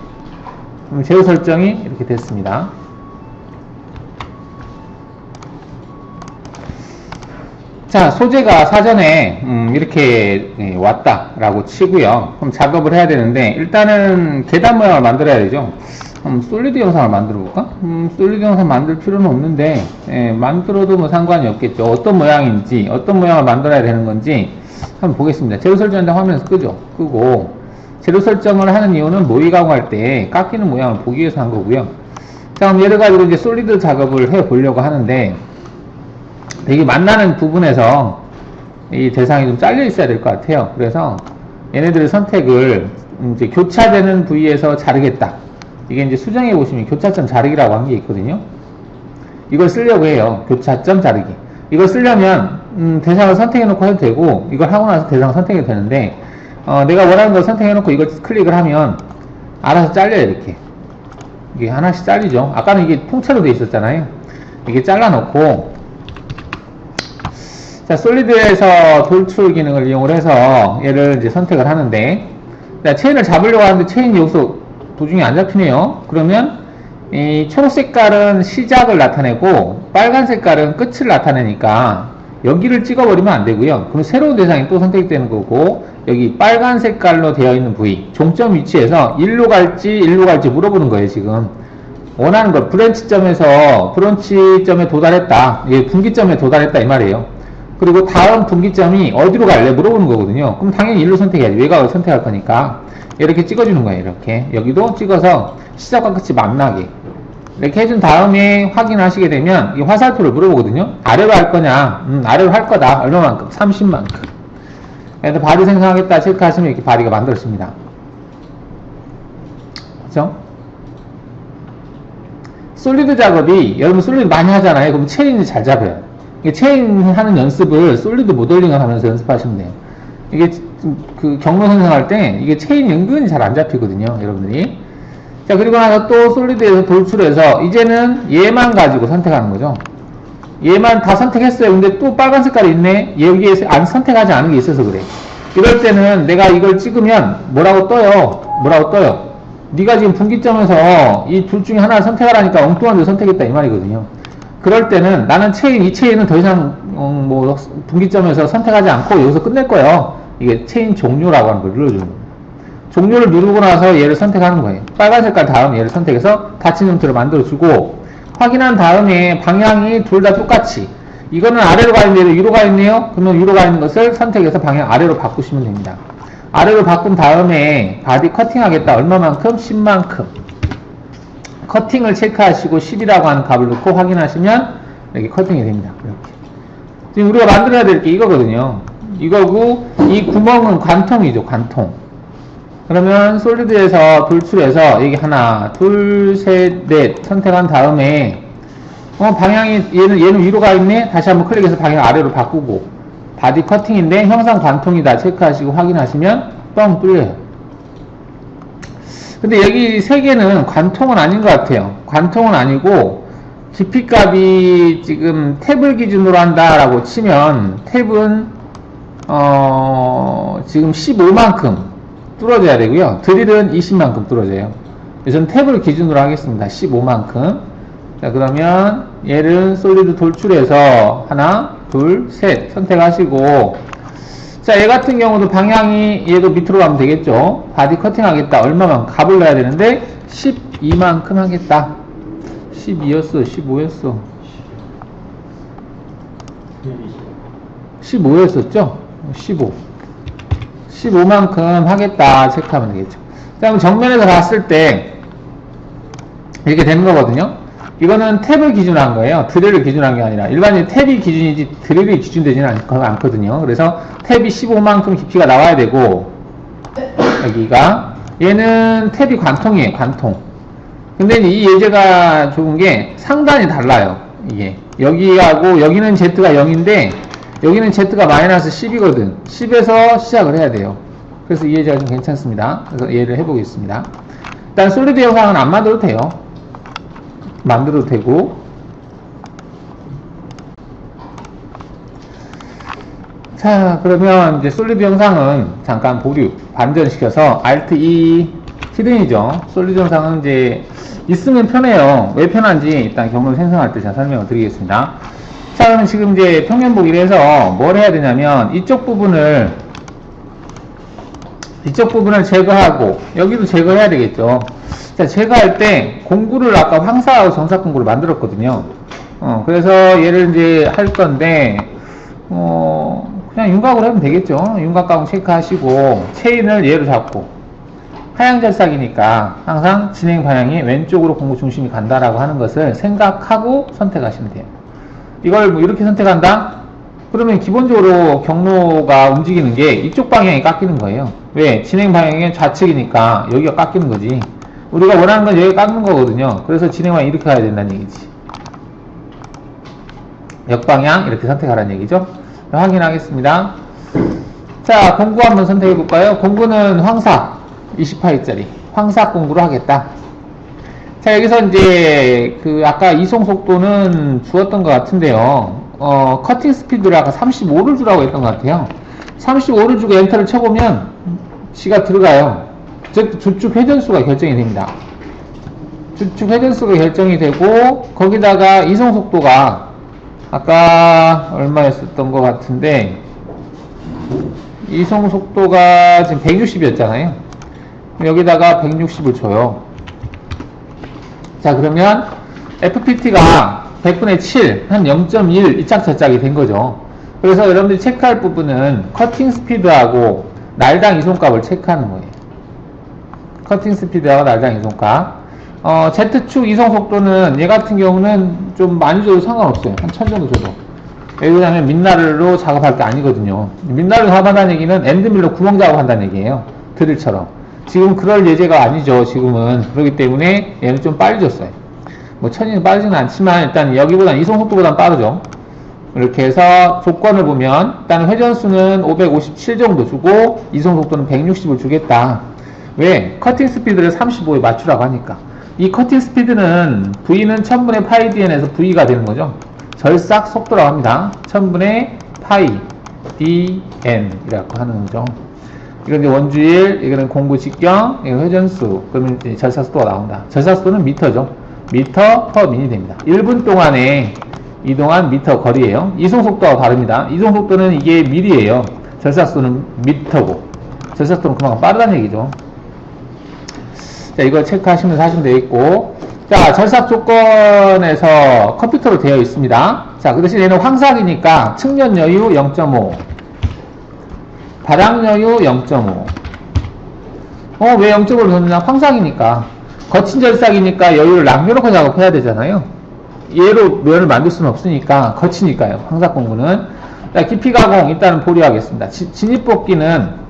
그럼 재료 설정이 이렇게 됐습니다. 자, 소재가 사전에 이렇게 왔다라고 치고요. 그럼 작업을 해야 되는데 일단은 계단 모양을 만들어야 되죠. 솔리드 영상을 만들어 볼까? 솔리드 영상 만들 필요는 없는데 만들어도 뭐 상관이 없겠죠. 어떤 모양인지 어떤 모양을 만들어야 되는 건지 한번 보겠습니다. 재료 설정인데 화면에서 끄죠. 끄고 재료 설정을 하는 이유는 모의 가공할 때 깎이는 모양을 보기 위해서 한 거고요. 자, 그럼 얘를 가지고 이제 솔리드 작업을 해 보려고 하는데 되게 만나는 부분에서 이 대상이 좀 잘려 있어야 될 것 같아요. 그래서 얘네들의 선택을 이제 교차되는 부위에서 자르겠다. 이게 이제 수정해 보시면 교차점 자르기라고 한 게 있거든요. 이걸 쓰려고 해요. 교차점 자르기. 이걸 쓰려면 대상을 선택해 놓고 해도 되고 이걸 하고 나서 대상을 선택해도 되는데 내가 원하는 걸 선택해 놓고 이걸 클릭을 하면 알아서 잘려요. 이렇게 이게 하나씩 잘리죠. 아까는 이게 통째로 돼 있었잖아요. 이게 잘라 놓고 자, 솔리드에서 돌출 기능을 이용을 해서 얘를 이제 선택을 하는데 자, 체인을 잡으려고 하는데 체인이 여기서 도중에 안 잡히네요. 그러면 이 초록 색깔은 시작을 나타내고 빨간 색깔은 끝을 나타내니까 여기를 찍어버리면 안 되고요. 그럼 새로운 대상이 또 선택되는 거고 여기 빨간 색깔로 되어 있는 부위 종점 위치에서 일로 갈지 물어보는 거예요. 지금 원하는 것 브랜치점에서 브런치점에 도달했다. 이게 분기점에 도달했다 이 말이에요. 그리고 다음 분기점이 어디로 갈래? 물어보는 거거든요. 그럼 당연히 일로 선택해야지. 외곽을 선택할 거니까. 이렇게 찍어주는 거예요. 이렇게. 여기도 찍어서 시작과 끝이 만나게. 이렇게 해준 다음에 확인하시게 되면 이 화살표를 물어보거든요. 아래로 할 거냐? 아래로 할 거다. 얼마만큼? 30만큼. 그래서 바디 생성하겠다 체크하시면 이렇게 바디가 만들어집니다. 그죠? 솔리드 작업이, 여러분 솔리드 많이 하잖아요. 그럼 체인이 잘 잡아요. 체인 하는 연습을 솔리드 모델링을 하면서 연습하시면 돼요. 이게 그 경로 생성할 때 이게 체인이 은근히 잘 안 잡히거든요. 여러분들이. 자, 그리고 나서 또 솔리드에서 돌출해서 이제는 얘만 가지고 선택하는 거죠. 얘만 다 선택했어요. 근데 또 빨간 색깔이 있네. 여기에 안 선택하지 않은 게 있어서 그래. 이럴 때는 내가 이걸 찍으면 뭐라고 떠요? 뭐라고 떠요? 네가 지금 분기점에서 이 둘 중에 하나를 선택하라니까 엉뚱한 데 선택했다 이 말이거든요. 그럴 때는 나는 체인, 이 체인은 더 이상 뭐 분기점에서 선택하지 않고 여기서 끝낼 거예요. 이게 체인 종료라고 하는 걸 눌러주는 겁니다. 종료를 누르고 나서 얘를 선택하는 거예요. 빨간 색깔 다음 얘를 선택해서 닫힌 형태로 만들어주고, 확인한 다음에 방향이 둘 다 똑같이, 이거는 아래로 가 있는데 위로 가 있네요. 그러면 위로 가 있는 것을 선택해서 방향 아래로 바꾸시면 됩니다. 아래로 바꾼 다음에 바디 커팅 하겠다. 얼마만큼? 10만큼. 커팅을 체크하시고 10이라고 하는 값을 넣고 확인하시면 이렇게 커팅이 됩니다. 이렇게. 지금 우리가 만들어야 될 게 이거거든요. 이거고, 이 구멍은 관통이죠. 관통. 그러면 솔리드에서 돌출해서 여기 하나, 둘, 셋, 넷 선택한 다음에 방향이 얘는 위로 가 있네. 다시 한번 클릭해서 방향 아래로 바꾸고, 바디 커팅인데 형상 관통이다 체크하시고 확인하시면 뻥 뚫려요. 근데 여기 세 개는 관통은 아닌 것 같아요. 관통은 아니고 깊이 값이 지금 탭을 기준으로 한다라고 치면 탭은 지금 15만큼 뚫어져야 되고요. 드릴은 20만큼 뚫어져요. 저는 탭을 기준으로 하겠습니다. 15만큼. 자, 그러면 얘를 솔리드 돌출해서 하나, 둘, 셋 선택하시고, 자, 얘 같은 경우도 방향이 얘도 밑으로 가면 되겠죠. 바디 커팅 하겠다. 얼마만 값을 넣어야 되는데 12만큼 하겠다. 12였어, 15였어. 15였었죠? 15. 15만큼 하겠다 체크하면 되겠죠. 자, 그럼 정면에서 봤을 때 이렇게 되는 거거든요. 이거는 탭을 기준으로 한 거예요. 드릴을 기준으로 한 게 아니라. 일반적인 탭이 기준이지 드릴이 기준되지는 않거든요. 그래서 탭이 15만큼 깊이가 나와야 되고, 여기가 얘는 탭이 관통이에요. 관통. 근데 이 예제가 좋은 게 상단이 달라요. 이게 여기하고 여기는 Z가 0인데 여기는 Z가 마이너스 10이거든. 10에서 시작을 해야 돼요. 그래서 이 예제가 좀 괜찮습니다. 그래서 얘를 해보겠습니다. 일단 솔리드 영상은 안 만들어도 돼요. 만들어도 되고. 자, 그러면 이제 솔리드 영상은 잠깐 보류, 반전시켜서 Alt E 히든이죠. 솔리드 영상은 이제 있으면 편해요. 왜 편한지 일단 경로를 생성할 때 제가 설명을 드리겠습니다. 자, 그러면 지금 이제 평면 보기를 해서 뭘 해야 되냐면 이쪽 부분을 제거하고 여기도 제거해야 되겠죠. 자, 제거할 때 공구를 아까 황사하고 정사 공구를 만들었거든요. 그래서 얘를 이제 할 건데 그냥 윤곽으로 하면 되겠죠. 윤곽 가공 체크하시고 체인을 얘로 잡고, 하향절삭이니까 항상 진행 방향이 왼쪽으로 공구 중심이 간다라고 하는 것을 생각하고 선택하시면 돼요. 이걸 뭐 이렇게 선택한다? 그러면 기본적으로 경로가 움직이는 게 이쪽 방향이 깎이는 거예요. 왜? 진행 방향이 좌측이니까 여기가 깎이는 거지. 우리가 원하는 건 여기 깎는 거거든요. 그래서 진행 방향이 이렇게 가야 된다는 얘기지. 역방향 이렇게 선택하라는 얘기죠. 확인하겠습니다. 자, 공구 한번 선택해 볼까요? 공구는 황사 20파이짜리 황사 공구로 하겠다. 자, 여기서 이제 아까 이송 속도는 주었던 것 같은데요. 커팅 스피드를 아까 35를 주라고 했던 것 같아요. 35를 주고 엔터를 쳐보면 지가 들어가요. 즉 주축 회전수가 결정이 됩니다. 주축 회전수가 결정이 되고, 거기다가 이송 속도가 아까 얼마였었던 것 같은데, 이송 속도가 지금 160이었잖아요. 여기다가 160을 줘요. 자, 그러면 FPT가 100분의 7, 한 0.1 이짝저짝이 된 거죠. 그래서 여러분들이 체크할 부분은 커팅 스피드하고 날당 이송값을 체크하는 거예요. 커팅 스피드하고 날당 이송값. Z축 이송 속도는 얘 같은 경우는 좀 많이 줘도 상관없어요. 한 1000 정도 줘도. 왜냐면 민나르로 작업할 게 아니거든요. 민나르로 작업한다는 얘기는 엔드밀로 구멍 작업한다는 얘기예요. 드릴처럼. 지금 그럴 예제가 아니죠. 지금은. 그렇기 때문에 얘는 좀 빨리 줬어요. 뭐 1000이 빠르지는 않지만 일단 여기보다는 이송 속도보다는 빠르죠. 이렇게 해서 조건을 보면 일단 회전수는 557 정도 주고 이송 속도는 160을 주겠다. 왜? 커팅 스피드를 35에 맞추라고 하니까. 이 커팅 스피드는 V는 1000분의 파이 dn에서 V가 되는 거죠. 절삭 속도라고 합니다. 1000분의 파이 dn 이라고 하는 거죠. 이건 이제 원주일, 이거는 공구 직경, 이건 회전수. 그러면 이제 절삭 속도가 나온다. 절삭 속도는 미터죠. 미터 퍼 민이 됩니다. 1분 동안에 이동한 미터 거리예요. 이송 속도와 다릅니다. 이송 속도는 이게 밀이에요. 절삭 속도는 미터고. 절삭 속도는 그만큼 빠르다는 얘기죠. 자, 이거 체크하시면서 하시면 되겠고. 자, 절삭 조건에서 컴퓨터로 되어 있습니다. 자, 그 대신 얘는 황삭이니까 측면 여유 0.5. 바닥 여유 0.5. 왜 0.5를 넣느냐? 황삭이니까. 거친 절삭이니까 여유를 남겨놓고 작업해야 되잖아요. 얘로 면을 만들 수는 없으니까 거치니까요. 황삭 공구는. 자, 깊이 가공 일단은 보류하겠습니다. 진입뽑기는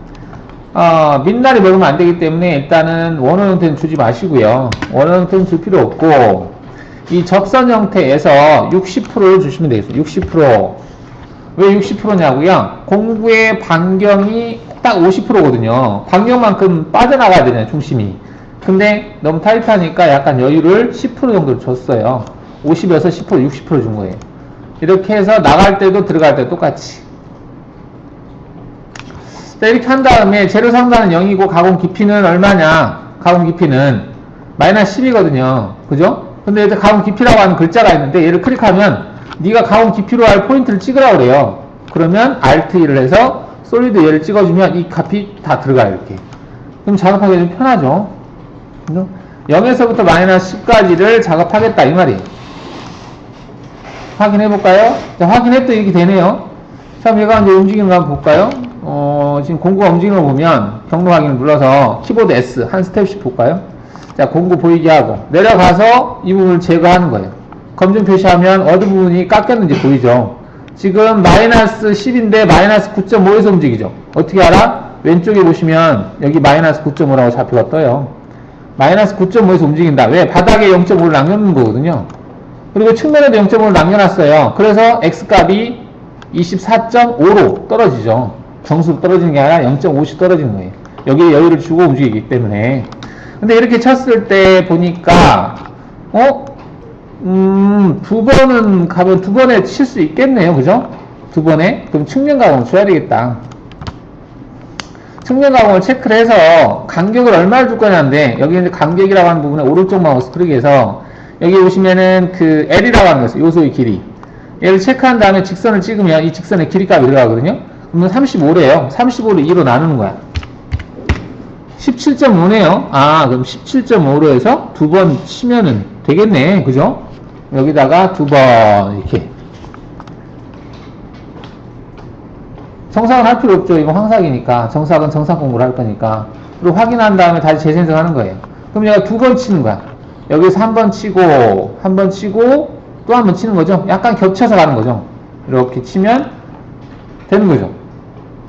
민날이 먹으면 안 되기 때문에 일단은 원원 형태는 주지 마시고요. 원원 형태는 줄 필요 없고 이 접선 형태에서 60%를 주시면 되겠어요. 60%. 왜 60%냐고요? 공구의 반경이 딱 50%거든요. 반경만큼 빠져나가야 되잖아요. 중심이. 근데 너무 타이트하니까 약간 여유를 10% 정도 줬어요. 50에서 10%, 60% 준 거예요. 이렇게 해서 나갈 때도 들어갈 때도 똑같이. 자, 이렇게 한 다음에 재료 상단은 0이고 가공 깊이는 얼마냐? 가공 깊이는 마이너스 10이거든요. 그죠? 근데 이제 가공 깊이라고 하는 글자가 있는데 얘를 클릭하면 네가 가공 깊이로 할 포인트를 찍으라고 그래요. 그러면 Alt 1을 해서 솔리드 얘를 찍어주면 이 값이 다 들어가요. 이렇게. 그럼 작업하기 좀 편하죠. 그죠? 0에서부터 마이너스 10까지를 작업하겠다 이 말이에요. 확인해 볼까요? 자, 확인했더니 이렇게 되네요. 자, 얘가 이제 움직이는 거 한번 볼까요? 지금 공구가 움직이는 거 보면 경로 확인을 눌러서 키보드 S 한 스텝씩 볼까요? 자, 공구 보이게 하고 내려가서 이 부분을 제거하는 거예요. 검증 표시하면 어느 부분이 깎였는지 보이죠? 지금 마이너스 10인데 마이너스 9.5에서 움직이죠? 어떻게 알아? 왼쪽에 보시면 여기 마이너스 9.5라고 좌표가 떠요. 마이너스 9.5에서 움직인다. 왜? 바닥에 0.5를 남겨놓는 거거든요. 그리고 측면에도 0.5를 남겨놨어요. 그래서 X값이 24.5로 떨어지죠. 정수로 떨어지는 게 아니라 0.5씩 떨어지는 거예요. 여기에 여유를 주고 움직이기 때문에. 근데 이렇게 쳤을 때 보니까 두 번은 가면 두 번에 칠 수 있겠네요. 그죠? 두 번에. 그럼 측면 가공을 줘야 되겠다. 측면 가공을 체크를 해서 간격을 얼마를 줄 거냐인데 여기 이제 간격이라고 하는 부분에 오른쪽 마우스 클릭해서 여기 보시면은 그 L이라고 하는 것이 요소의 길이. 얘를 체크한 다음에 직선을 찍으면 이 직선의 길이 값이 들어가거든요. 그러면 35래요. 35를 2로 나누는 거야. 17.5네요. 아, 그럼 17.5로 해서 두 번 치면은 되겠네. 그죠? 여기다가 두 번, 이렇게. 정삭은 할 필요 없죠. 이거 황삭이니까. 정삭은 정삭 공부를 할 거니까. 그리고 확인한 다음에 다시 재생성하는 거예요. 그럼 얘가 두 번 치는 거야. 여기서 한 번 치고, 한 번 치고, 또 한 번 치는 거죠. 약간 겹쳐서 가는 거죠. 이렇게 치면 되는 거죠.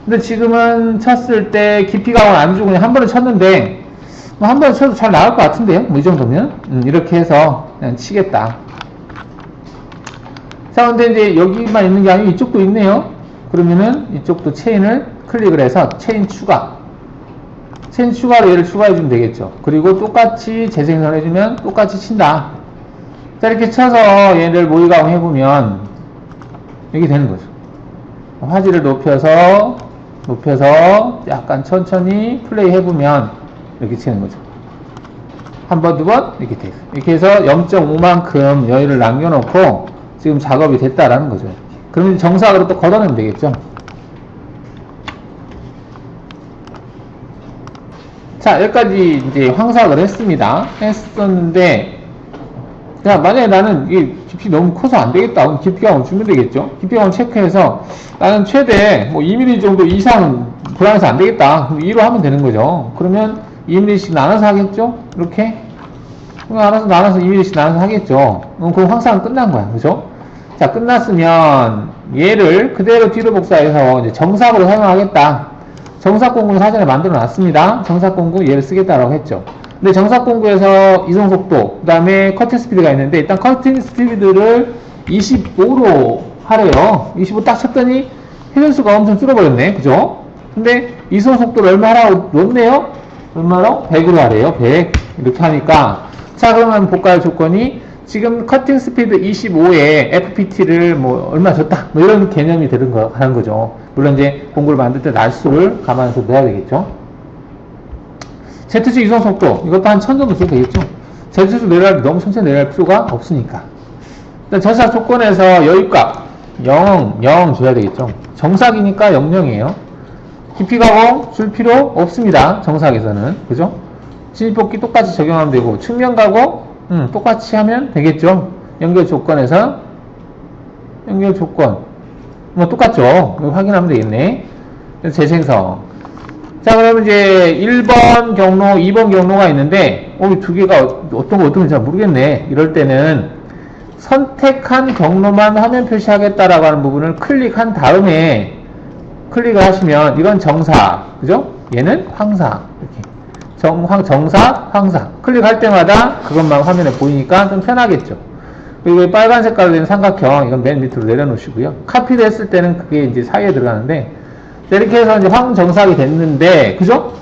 근데 지금은 쳤을 때 깊이 가공을 안 주고 그냥 한 번에 쳤는데, 뭐 한 번에 쳐도 잘 나올 것 같은데요? 뭐 이 정도면? 이렇게 해서 그냥 치겠다. 자, 근데 이제 여기만 있는 게 아니고 이쪽도 있네요. 그러면은 이쪽도 체인을 클릭을 해서 체인 추가. 체인 추가로 얘를 추가해주면 되겠죠. 그리고 똑같이 재생성을 해주면 똑같이 친다. 자, 이렇게 쳐서 얘를 모의 가공해보면 이렇게 되는 거죠. 화질을 높여서 약간 천천히 플레이 해보면 이렇게 치는 거죠. 한 번, 두 번 이렇게 돼 있어요. 이렇게 해서 0.5만큼 여유를 남겨놓고 지금 작업이 됐다라는 거죠. 그러면 정삭으로 또 걷어내면 되겠죠. 자, 여기까지 이제 황삭을 했습니다. 했었는데 야, 만약에 나는 이게 깊이 너무 커서 안 되겠다. 그럼 깊이 가공 주면 되겠죠? 깊이 가공 체크해서 나는 최대 뭐 2mm 정도 이상 불안해서 안 되겠다. 그럼 2로 하면 되는 거죠. 그러면 2mm씩 나눠서 하겠죠? 이렇게. 나눠서 2mm씩 나눠서 하겠죠. 그럼 황상은 끝난 거야. 그죠? 자, 끝났으면 얘를 그대로 뒤로 복사해서 이제 정삭으로 사용하겠다. 정삭 공구는 사전에 만들어 놨습니다. 정삭 공구 얘를 쓰겠다라고 했죠. 근데 정삭 공구에서 이송 속도, 그 다음에 커팅 스피드가 있는데, 일단 커팅 스피드를 25로 하래요. 25 딱 쳤더니 회전수가 엄청 줄어버렸네. 그죠? 근데 이송 속도를 얼마 하라고 놓네요? 얼마로? 100으로 하래요. 100. 이렇게 하니까. 자, 그러면 볼까요? 조건이. 지금 커팅 스피드 25에 FPT를 뭐 얼마 줬다. 뭐 이런 개념이 하는 거죠. 물론 이제 공구를 만들 때 날수를 감안해서 넣어야 되겠죠. Z축 이송 속도, 이것도 한 1000 정도 줘도 되겠죠. Z축 내려갈 때 너무 천천히 내려갈 필요가 없으니까. 일단 저사 조건에서 여유값 0 줘야 되겠죠. 정삭이니까 00이에요. 깊이 가공 줄 필요 없습니다. 정삭에서는. 그죠? 진입폭기 똑같이 적용하면 되고, 측면 가공 똑같이 하면 되겠죠. 연결 조건에서 연결 조건 뭐 똑같죠. 확인하면 되겠네. 재생성. 자, 그러면 이제 1번 경로, 2번 경로가 있는데, 두 개가 어떤 건지 잘 모르겠네. 이럴 때는 선택한 경로만 화면 표시하겠다라고 하는 부분을 클릭한 다음에 클릭을 하시면 이건 정사, 그죠? 얘는 황사. 이렇게. 정사, 황사. 클릭할 때마다 그것만 화면에 보이니까 좀 편하겠죠. 그리고 빨간 색깔로 된 삼각형, 이건 맨 밑으로 내려놓으시고요. 카피를 했을 때는 그게 이제 사이에 들어가는데, 이렇게 해서 이제 황정삭이 됐는데, 그죠?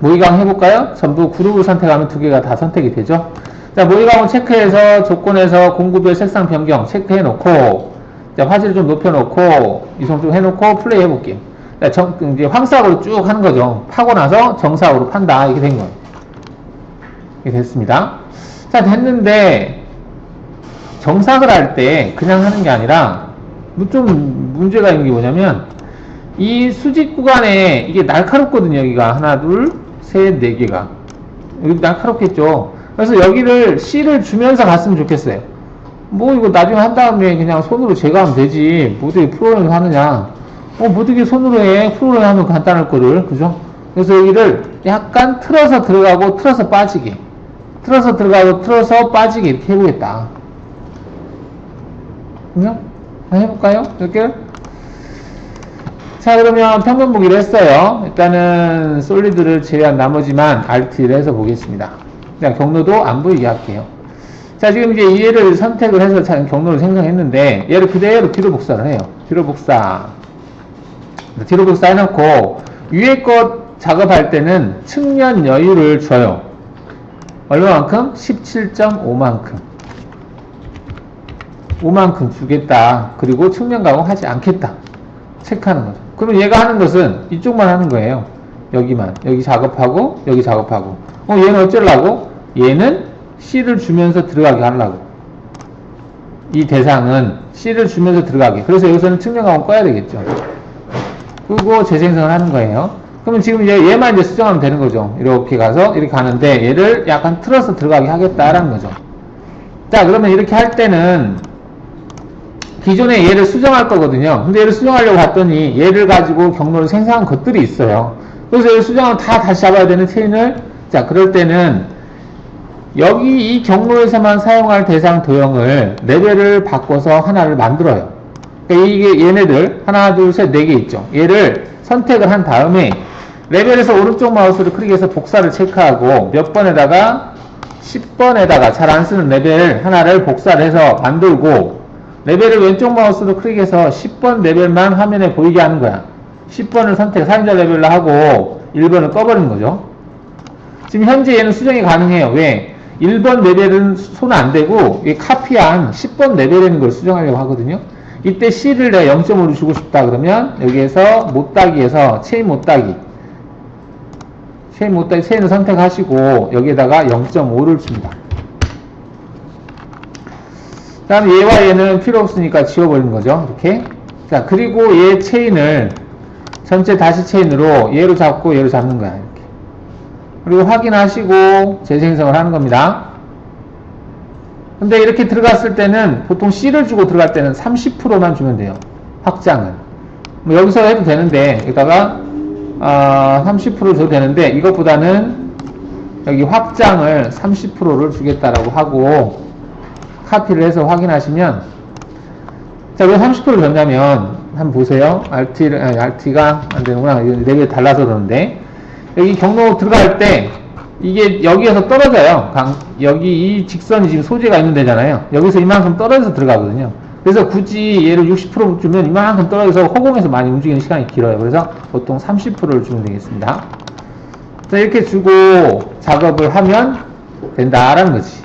모의가공 해볼까요? 전부 그룹을 선택하면 두 개가 다 선택이 되죠? 자, 모의가공 체크해서 조건에서 공구별 색상 변경 체크해놓고, 자, 화질을 좀 높여놓고, 이송 좀 해놓고, 플레이 해볼게요. 자, 이제 황삭으로 쭉 하는 거죠. 파고 나서 정삭으로 판다. 이렇게 된 거예요. 이렇게 됐습니다. 자, 됐는데, 정삭을 할 때 그냥 하는 게 아니라, 좀 문제가 있는 게 뭐냐면 이 수직 구간에 이게 날카롭거든요. 여기가 하나 둘 셋 네 개가 여기 날카롭겠죠. 그래서 여기를 C를 주면서 갔으면 좋겠어요. 뭐 이거 나중에 한 다음에 그냥 손으로 제거하면 되지 뭐 어떻게 프로그램을 하느냐. 뭐 어떻게 손으로 해. 프로그램 하면 간단할 거를. 그죠? 그래서 여기를 약간 틀어서 들어가고 틀어서 빠지게, 틀어서 들어가고 틀어서 빠지게 이렇게 해보겠다. 그죠? 해볼까요? 이렇게. 자, 그러면 평면 보기를 했어요. 일단은 솔리드를 제외한 나머지만 Alt를 해서 보겠습니다. 그냥 경로도 안 보이게 할게요. 자, 지금 이제 얘를 선택을 해서 경로를 생성했는데 얘를 그대로 뒤로 복사를 해요. 뒤로 복사. 뒤로 복사 해놓고 위에 것 작업할 때는 측면 여유를 줘요. 얼마만큼? 17.5만큼. 5만큼 주겠다. 그리고 측면 가공하지 않겠다. 체크하는 거죠. 그럼 얘가 하는 것은 이쪽만 하는 거예요. 여기만. 여기 작업하고 여기 작업하고. 얘는 어쩌려고? 얘는 C를 주면서 들어가게 하려고. 이 대상은 C를 주면서 들어가게. 그래서 여기서는 측면 가공 꺼야 되겠죠. 그리고 재생성을 하는 거예요. 그러면 지금 이제 얘만 이제 수정하면 되는 거죠. 이렇게 가서 이렇게 가는데 얘를 약간 틀어서 들어가게 하겠다라는 거죠. 자, 그러면 이렇게 할 때는 기존에 얘를 수정할 거거든요. 근데 얘를 수정하려고 봤더니 얘를 가지고 경로를 생성한 것들이 있어요. 그래서 얘를 수정하면 다 다시 잡아야 되는 체인을, 자, 그럴 때는 여기 이 경로에서만 사용할 대상 도형을 레벨을 바꿔서 하나를 만들어요. 그러니까 이게 얘네들 하나 둘 셋 네 개 있죠. 얘를 선택을 한 다음에 레벨에서 오른쪽 마우스를 클릭해서 복사를 체크하고 몇 번에다가 10번에다가 잘 안 쓰는 레벨 하나를 복사를 해서 만들고 레벨을 왼쪽 마우스로 클릭해서 10번 레벨만 화면에 보이게 하는 거야. 10번을 사용자 레벨로 하고 1번을 꺼버리는 거죠. 지금 현재 얘는 수정이 가능해요. 왜? 1번 레벨은 손 안 대고 카피한 10번 레벨에 있는 걸 수정하려고 하거든요. 이때 C를 내가 0.5로 주고 싶다 그러면 여기에서 못따기에서 체인 못따기 체인을 선택하시고 여기에다가 0.5를 줍니다. 그 다음에 얘와 얘는 필요 없으니까 지워버리는 거죠. 이렇게. 자, 그리고 얘 체인을 전체 다시 체인으로 얘로 잡고 얘로 잡는 거야. 이렇게. 그리고 확인하시고 재생성을 하는 겁니다. 근데 이렇게 들어갔을 때는 보통 C를 주고 들어갈 때는 30%만 주면 돼요. 확장은. 뭐 여기서 해도 되는데, 여기다가 30% 줘도 되는데, 이것보다는 여기 확장을 30%를 주겠다라고 하고, 카피를 해서 확인하시면, 자, 왜 30%를 줬냐면, 한번 보세요. RT가 안 되는구나. 레벨이 달라서 그러는데, 여기 경로 들어갈 때, 이게 여기에서 떨어져요. 여기 이 직선이 지금 소재가 있는 데잖아요. 여기서 이만큼 떨어져서 들어가거든요. 그래서 굳이 얘를 60% 주면 이만큼 떨어져서 허공에서 많이 움직이는 시간이 길어요. 그래서 보통 30%를 주면 되겠습니다. 자, 이렇게 주고 작업을 하면 된다라는 거지.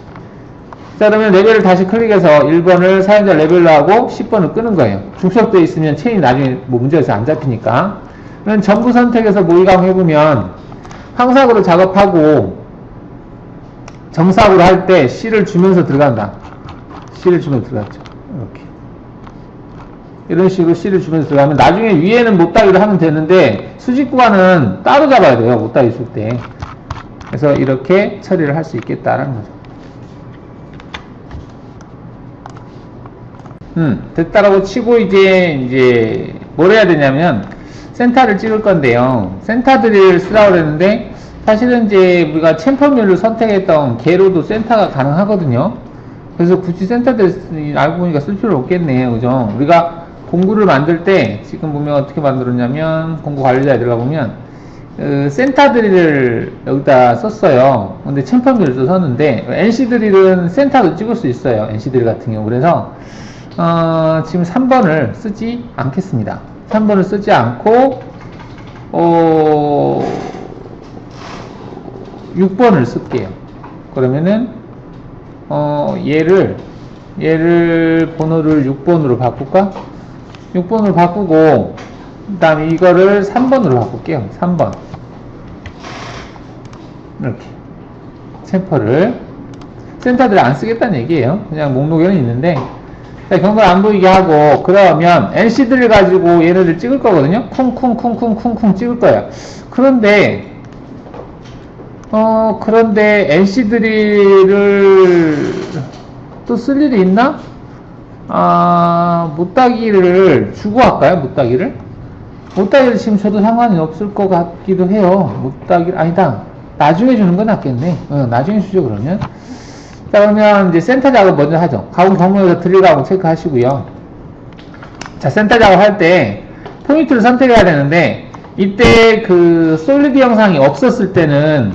자, 그러면 레벨을 다시 클릭해서 1번을 사용자 레벨로 하고 10번을 끄는 거예요. 중첩되어 있으면 체인이 나중에 뭐 문제에서 안 잡히니까. 그럼 전부 선택해서 모의강 해보면 황삭으로 작업하고 점삭으로 할 때 C를 주면서 들어간다. C를 주면서 들어갔죠. 이렇게. 이런 식으로 C를 주면서 들어가면 나중에 위에는 못다기를 하면 되는데 수직 구간은 따로 잡아야 돼요. 못다기 줄 때. 그래서 이렇게 처리를 할 수 있겠다라는 거죠. 됐다라고 치고 이제 뭘 해야 되냐면 센터를 찍을 건데요. 센터 드릴 쓰라고 그랬는데 사실은 이제 우리가 챔퍼밀을 선택했던 개로도 센터가 가능하거든요. 그래서 굳이 센터 드릴 알고 보니까 쓸 필요 없겠네요. 그죠? 우리가 공구를 만들 때 지금 보면 어떻게 만들었냐면 공구 관리자에 들어가 보면 센터 드릴을 여기다 썼어요. 근데 챔퍼밀을 또 썼는데 NC 드릴은 센터도 찍을 수 있어요. NC 드릴 같은 경우. 그래서 지금 3번을 쓰지 않겠습니다. 3번을 쓰지 않고 6번을 쓸게요. 그러면은 얘를 번호를 6번으로 바꿀까? 6번으로 바꾸고 그 다음에 이거를 3번으로 바꿀게요. 3번 이렇게 챔퍼를 센터들을 안 쓰겠다는 얘기예요. 그냥 목록에는 있는데 경과를 안 보이게 하고, 그러면 NC들을 가지고 얘네들 찍을 거거든요. 쿵쿵쿵쿵쿵쿵 찍을 거예요. 그런데 NC들을 또 쓸 일이 있나? 못따기를 주고 할까요? 못따기를 지금 줘도 상관이 없을 것 같기도 해요. 아니다. 나중에 주는 건 낫겠네. 나중에 주죠, 그러면. 자, 그러면 이제 센터 작업 먼저 하죠. 가공 경로에서 드릴 가공 체크하시고요. 자, 센터 작업할 때 포인트를 선택해야 되는데 이때 그 솔리드 영상이 없었을 때는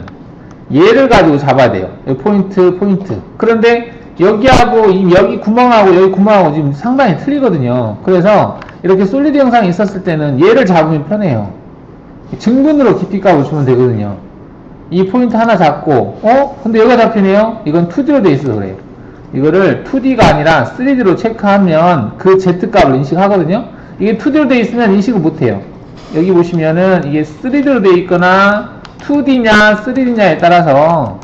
얘를 가지고 잡아야 돼요. 포인트. 그런데 여기하고 여기 구멍하고 여기 구멍하고 지금 상당히 틀리거든요. 그래서 이렇게 솔리드 영상이 있었을 때는 얘를 잡으면 편해요. 증분으로 깊이값을 주면 되거든요. 이 포인트 하나 잡고 근데 여기가 잡히네요. 이건 2D로 돼 있어서 그래요. 이거를 2D가 아니라 3D로 체크하면 그 Z값을 인식하거든요. 이게 2D로 돼 있으면 인식을 못해요. 여기 보시면은 이게 3D로 돼 있거나 2D냐 3D냐에 따라서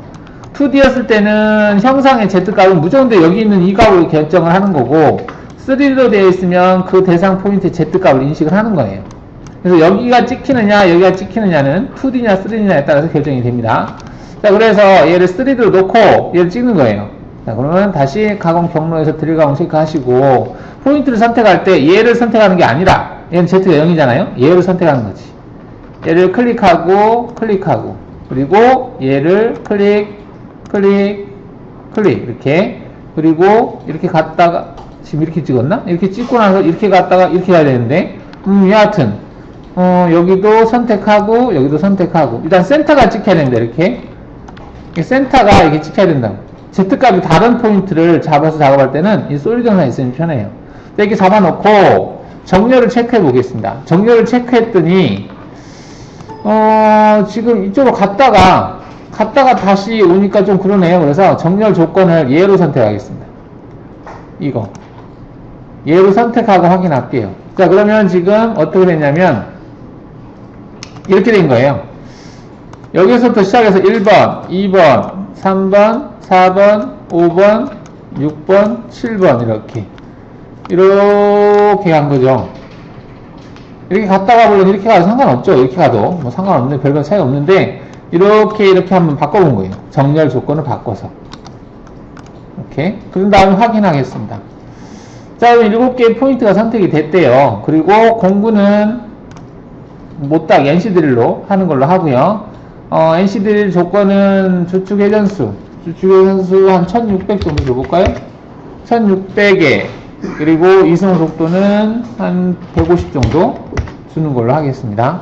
2D였을 때는 형상의 Z값은 무조건 여기 있는 이 값으로 결정을 하는 거고 3D로 되어 있으면 그 대상 포인트의 Z값을 인식을 하는 거예요. 그래서 여기가 찍히느냐 여기가 찍히느냐는 2D냐 3D냐에 따라서 결정이 됩니다. 자, 그래서 얘를 3D로 놓고 얘를 찍는 거예요. 자, 그러면 다시 가공 경로에서 드릴 가공 체크하시고 포인트를 선택할 때 얘를 선택하는 게 아니라 얘는 Z가 0이잖아요. 얘를 선택하는 거지. 얘를 클릭하고 그리고 얘를 클릭 이렇게, 그리고 이렇게 갔다가 지금 이렇게 찍었나? 이렇게 찍고 나서 이렇게 갔다가 이렇게 가야 되는데 여하튼 여기도 선택하고 여기도 선택하고 일단 센터가 찍혀야 된다. 이렇게 센터가 이렇게 찍혀야 된다고. Z값이 다른 포인트를 잡아서 작업할 때는 이 솔리드 영상이 있으면 편해요. 이렇게 잡아놓고 정렬을 체크해 보겠습니다. 정렬을 체크했더니 지금 이쪽으로 갔다가 다시 오니까 좀 그러네요. 그래서 정렬 조건을 얘로 선택하겠습니다. 이거 얘로 선택하고 확인할게요. 자, 그러면 지금 어떻게 됐냐면 이렇게 된 거예요. 여기서부터 시작해서 1번, 2번, 3번, 4번, 5번, 6번, 7번 이렇게 간 거죠. 이렇게 갔다가 물론 이렇게 가도 상관없죠. 이렇게 가도 뭐 상관없는 별반 차이가 없는데 이렇게 한번 바꿔본 거예요. 정렬 조건을 바꿔서 이렇게. 그런 다음에 확인하겠습니다. 자, 그럼 7개의 포인트가 선택이 됐대요. 그리고 공구는 못딱 NC드릴로 하는 걸로 하고요. NC드릴 조건은 주축 회전수 한 1600 정도 줘볼까요? 1600에, 그리고 이승 속도는 한 150 정도 주는 걸로 하겠습니다.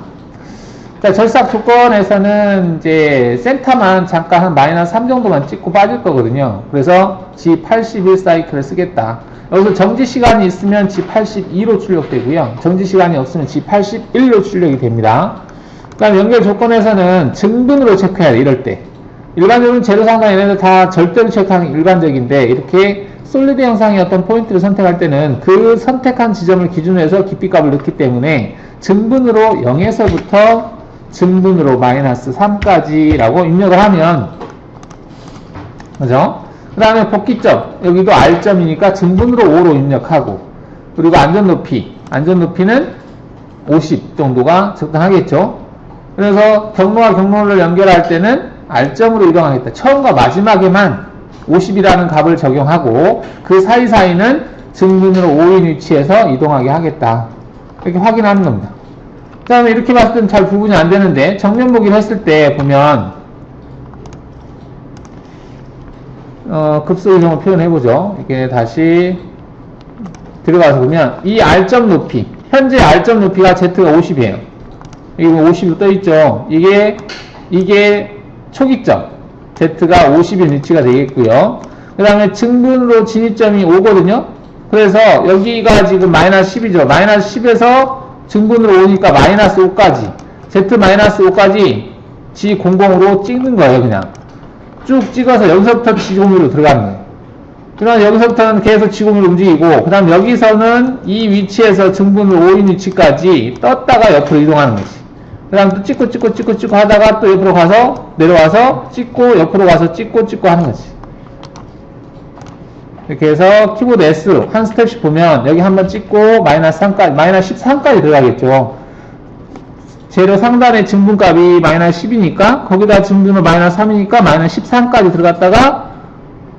자, 절삭 조건에서는 이제 센터만 잠깐 한 마이너스 3 정도만 찍고 빠질 거거든요. 그래서 G81 사이클을 쓰겠다. 여기서 정지 시간이 있으면 G82로 출력되고요. 정지 시간이 없으면 G81로 출력이 됩니다. 그 다음 연결 조건에서는 증분으로 체크해야 돼, 이럴 때. 일반적으로 제로 상단 얘네들 다 절대로 체크하는 게 일반적인데, 이렇게 솔리드 형상의 어떤 포인트를 선택할 때는 그 선택한 지점을 기준으로 해서 깊이값을 넣기 때문에 증분으로 0에서부터 증분으로 마이너스 3까지라고 입력을 하면, 그죠? 그 다음에 복귀점, 여기도 R점이니까 증분으로 5로 입력하고, 그리고 안전높이는 50 정도가 적당하겠죠? 그래서 경로와 경로를 연결할 때는 R점으로 이동하겠다. 처음과 마지막에만 50이라는 값을 적용하고, 그 사이사이는 증분으로 5인 위치에서 이동하게 하겠다. 이렇게 확인하는 겁니다. 그 다음에 이렇게 봤을 때는 잘 구분이 안 되는데, 정면 보기를 했을 때 보면, 급소 이동을 표현해보죠. 이렇게 다시 들어가서 보면, 이 R점 높이, 현재 R점 높이가 Z가 50이에요. 이거 50도 떠있죠. 이게 초기점. Z가 50인 위치가 되겠고요. 그 다음에 증분으로 진입점이 5거든요. 그래서 여기가 지금 마이너스 10이죠. 마이너스 10에서 증분으로 오니까 마이너스 5까지. Z 마이너스 5까지 G00으로 찍는 거예요, 그냥. 쭉 찍어서 여기서부터 G01로 들어가는 거예요. 그 다음 여기서부터는 계속 G01로 움직이고, 그 다음 여기서는 이 위치에서 증분으로 5인 위치까지 떴다가 옆으로 이동하는 거지. 그 다음 또 찍고 하다가 또 옆으로 가서 내려와서 찍고 옆으로 가서 찍고 하는 거지. 이렇게 해서 키보드 S 한 스텝씩 보면 여기 한번 찍고 마이너스 13까지 들어가겠죠. 재료 상단의 증분값이 마이너스 10이니까 거기다 증분은 마이너스 3이니까 마이너스 13까지 들어갔다가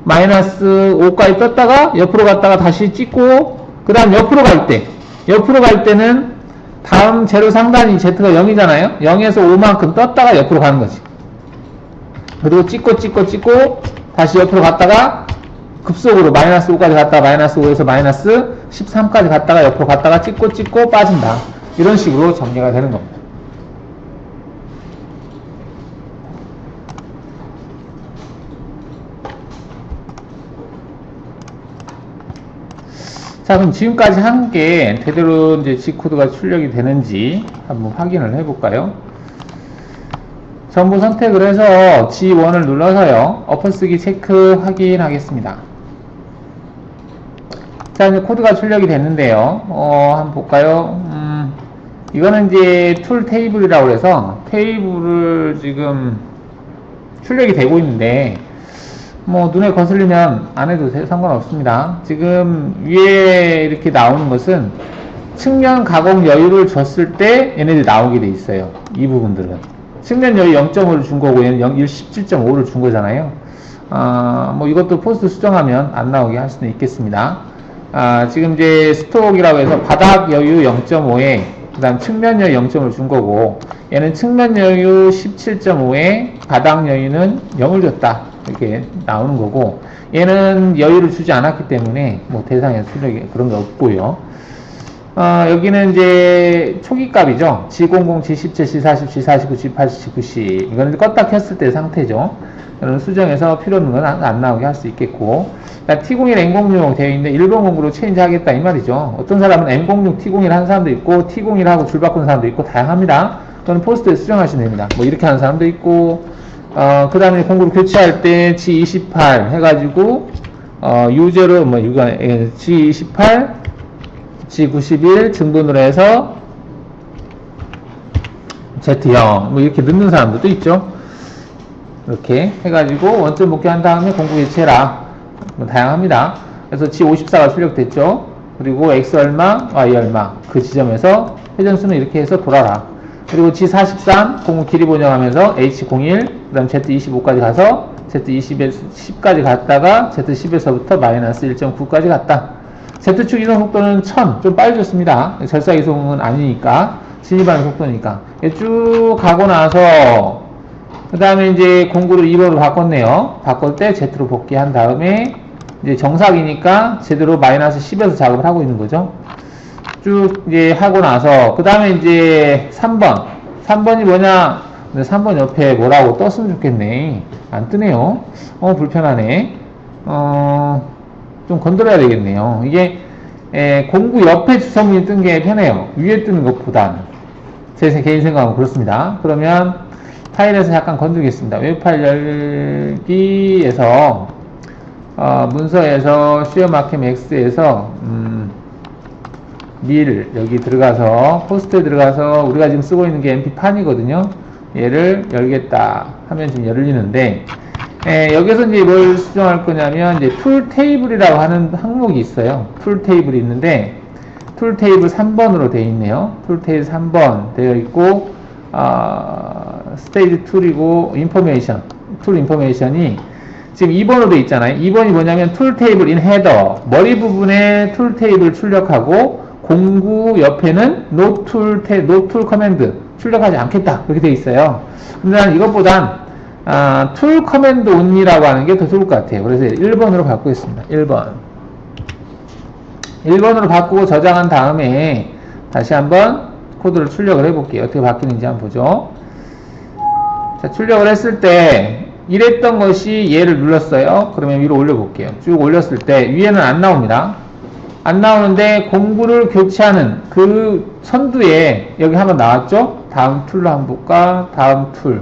마이너스 5까지 떴다가 옆으로 갔다가 다시 찍고, 그 다음 옆으로 갈 때는 다음 재료 상단이 Z가 0이잖아요. 0에서 5만큼 떴다가 옆으로 가는 거지. 그리고 찍고 다시 옆으로 갔다가 급속으로 마이너스 5까지 갔다가 마이너스 5에서 마이너스 13까지 갔다가 옆으로 갔다가 찍고 빠진다. 이런 식으로 정리가 되는 겁니다. 자, 그럼 지금까지 한 게 제대로 이제 G코드가 출력이 되는지 한번 확인을 해볼까요? 전부 선택을 해서 G1을 눌러서요, 엎어쓰기 체크 확인하겠습니다. 자, 이제 코드가 출력이 됐는데요. 한번 볼까요? 이거는 이제 툴 테이블이라고 해서 테이블을 지금 출력이 되고 있는데, 뭐 눈에 거슬리면 안 해도 상관없습니다. 지금 위에 이렇게 나오는 것은 측면 가공 여유를 줬을 때 얘네들이 나오게 돼 있어요. 이 부분들은 측면 여유 0.5를 준 거고 얘는 17.5를 준 거잖아요. 뭐 이것도 포스트 수정하면 안 나오게 할 수는 있겠습니다. 지금 이제 스톡이라고 해서 바닥 여유 0.5에 그 다음 측면 여유 0.5를 준 거고, 얘는 측면 여유 17.5에 바닥 여유는 0을 줬다, 이렇게 나오는 거고, 얘는 여유를 주지 않았기 때문에 뭐 대상에서 출력이 그런 게 없고요. 여기는 이제 초기 값이죠. G00, G17, G40, G49, G80, G90. 이거는 껐다 켰을 때 상태죠. 이런 수정해서 필요 없는 건 안 나오게 할 수 있겠고, T01, M06 되어 있는데 1번공구로 체인지 하겠다 이 말이죠. 어떤 사람은 M06, T01 하는 사람도 있고, T01하고 줄 바꾸는 사람도 있고, 다양합니다. 그건 포스트에 수정하시면 됩니다. 뭐 이렇게 하는 사람도 있고, 그 다음에 공구를 교체할 때 G28 해가지고, U0, 뭐, G28, G91 증분으로 해서 Z0, 뭐 이렇게 넣는 사람들도 있죠. 이렇게 해가지고 원점 복귀한 다음에 공구 교체해라. 뭐 다양합니다. 그래서 G54가 출력됐죠. 그리고 X 얼마, Y 얼마, 그 지점에서 회전수는 이렇게 해서 돌아라. 그리고 G43 공구 길이 번영하면서 H01, 그 다음 Z25까지 가서 Z20에서 10까지 갔다가 Z10에서부터 마이너스 1.9까지 갔다. Z축 이동 속도는 1000, 좀 빨리 줬습니다. 절사 이동은 아니니까, 진입하는 속도니까. 쭉 가고 나서, 그 다음에 이제 공구를 2번으로 바꿨네요. 바꿀 때 Z로 복귀한 다음에, 이제 정삭이니까 제대로 마이너스 10에서 작업을 하고 있는 거죠. 쭉 이제 하고 나서, 그 다음에 이제 3번. 3번이 뭐냐? 근데 3번 옆에 뭐라고 떴으면 좋겠네. 안 뜨네요. 불편하네. 좀 건드려야 되겠네요. 이게, 공구 옆에 주소문이 뜬 게 편해요. 위에 뜨는 것보다는. 제 개인 생각은 그렇습니다. 그러면 파일에서 약간 건드리겠습니다. 웹 파일 열기에서, 문서에서 시어마켓 X에서, 밀, 여기 들어가서, 호스트에 들어가서, 우리가 지금 쓰고 있는 게 mp 판이거든요. 얘를 열겠다 하면 지금 열리는데, 여기서 이제 뭘 수정할 거냐면, 이제 툴 테이블이라고 하는 항목이 있어요. 툴 테이블이 있는데, 툴 테이블 3번으로 되어 있네요. 툴 테이블 3번 되어 있고, 스테이지 툴이고, 인포메이션, 툴 인포메이션이 지금 2번으로 되어 있잖아요. 2번이 뭐냐면, 툴 테이블 인 헤더, 머리 부분에 툴 테이블 출력하고, 공구 옆에는 no tool 커맨드 출력하지 않겠다. 그렇게 되어 있어요. 근데 난 이것보단, 툴 커맨드 only라고 하는 게 더 좋을 것 같아요. 그래서 1번으로 바꾸겠습니다. 1번으로 바꾸고 저장한 다음에 다시 한번 코드를 출력을 해볼게요. 어떻게 바뀌는지 한번 보죠. 자, 출력을 했을 때 이랬던 것이 얘를 눌렀어요. 그러면 위로 올려볼게요. 쭉 올렸을 때 위에는 안 나옵니다. 안 나오는데 공구를 교체하는 그 선두에 여기 한번 나왔죠? 다음 툴로 한번 볼까? 다음 툴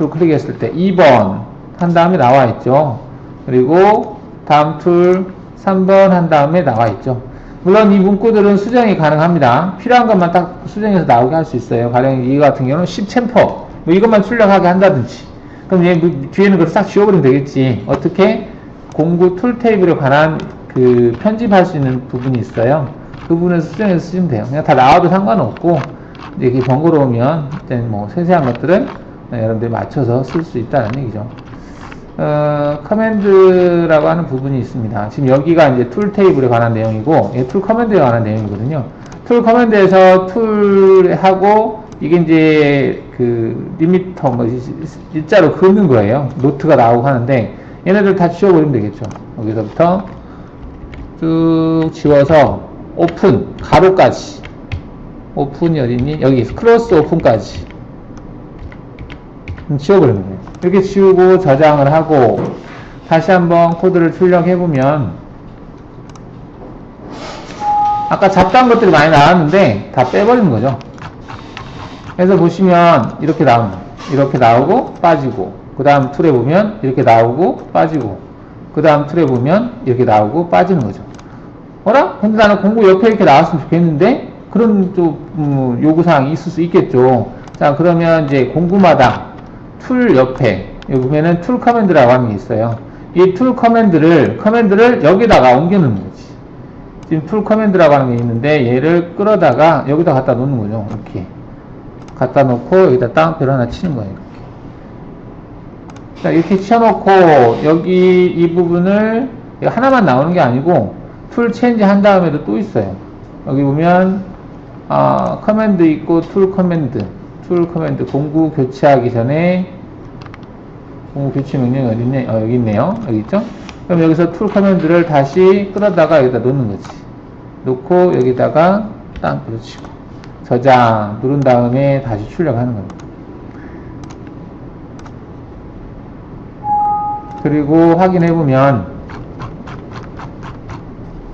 클릭했을 때 2번 한 다음에 나와 있죠. 그리고 다음 툴 3번 한 다음에 나와 있죠. 물론 이 문구들은 수정이 가능합니다. 필요한 것만 딱 수정해서 나오게 할 수 있어요. 가령 이 같은 경우는 10챔퍼 뭐 이것만 출력하게 한다든지, 그럼 얘 뒤에는 그걸 싹 지워버리면 되겠지. 어떻게? 공구 툴 테이블에 관한 그 편집할 수 있는 부분이 있어요. 그 부분에서 수정해서 쓰시면 돼요. 그냥 다 나와도 상관없고, 이제 이게 번거로우면 이제 뭐 세세한 것들은 여러분들이 맞춰서 쓸 수 있다는 얘기죠. 커맨드라고 하는 부분이 있습니다. 지금 여기가 이제 툴 테이블에 관한 내용이고, 이게 툴 커맨드에 관한 내용이거든요. 툴 커맨드에서 툴하고, 이게 이제 그 리미터 뭐 일자로 긋는 거예요. 노트가 나오고 하는데, 얘네들 다 지워버리면 되겠죠. 여기서부터 쭉 지워서 오픈 가로까지, 오픈이 어디니? 여기 클로스 오픈까지 지워버리면 돼요. 이렇게 지우고 저장을 하고 다시 한번 코드를 출력해보면 아까 잡다한 것들이 많이 나왔는데 다 빼버리는 거죠. 그래서 보시면 이렇게 나옵니다. 이렇게 나오고 빠지고, 그 다음 툴에 보면 이렇게 나오고 빠지고, 그 다음 툴에 보면 이렇게 나오고 빠지는 거죠. 어라? 근데 나는 공구 옆에 이렇게 나왔으면 좋겠는데? 그런 좀 요구사항이 있을 수 있겠죠. 자, 그러면 이제 공구마다 툴 옆에 여기 보면은 툴 커맨드라고 하는 게 있어요. 이 툴 커맨드를 여기다가 옮겨 놓는 거지. 지금 툴 커맨드라고 하는 게 있는데 얘를 끌어다가 여기다 갖다 놓는 거죠. 이렇게 갖다 놓고 여기다 따옴표를 하나 치는 거예요. 이렇게. 자, 이렇게 치워놓고 여기 이 부분을 하나만 나오는 게 아니고 툴 체인지 한 다음에도 또 있어요. 여기 보면 커맨드 있고 툴 커맨드 공구 교체하기 전에 공구 교체 명령이 어디 있냐? 여기 있네요. 여기 있죠? 그럼 여기서 툴 커맨드를 다시 끌어다가 여기다 놓는 거지. 놓고 여기다가 땅으로 치고 저장 누른 다음에 다시 출력하는 겁니다. 그리고 확인해 보면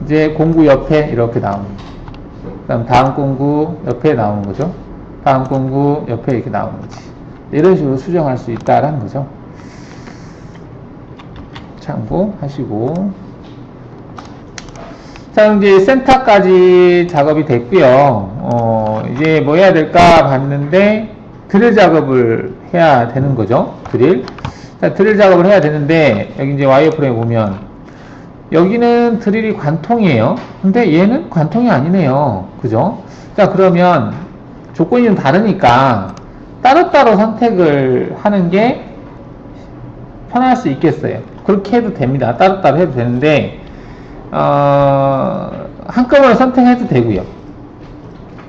이제 공구 옆에 이렇게 나옵니다. 그다음 다음 공구 옆에 나오는 거죠. 다음 공구 옆에 이렇게 나오는 거지. 이런 식으로 수정할 수 있다라는 거죠. 참고하시고. 자, 이제 센터까지 작업이 됐고요. 이제 뭐 해야 될까 봤는데 드릴 작업을 해야 되는 거죠. 자, 드릴 작업을 해야 되는데 여기 이제 와이어프레임 보면 여기는 드릴이 관통이에요. 근데 얘는 관통이 아니네요. 그죠? 자, 그러면 조건이 좀 다르니까 따로따로 선택을 하는 게 편할 수 있겠어요. 그렇게 해도 됩니다. 따로따로 해도 되는데 한꺼번에 선택해도 되고요.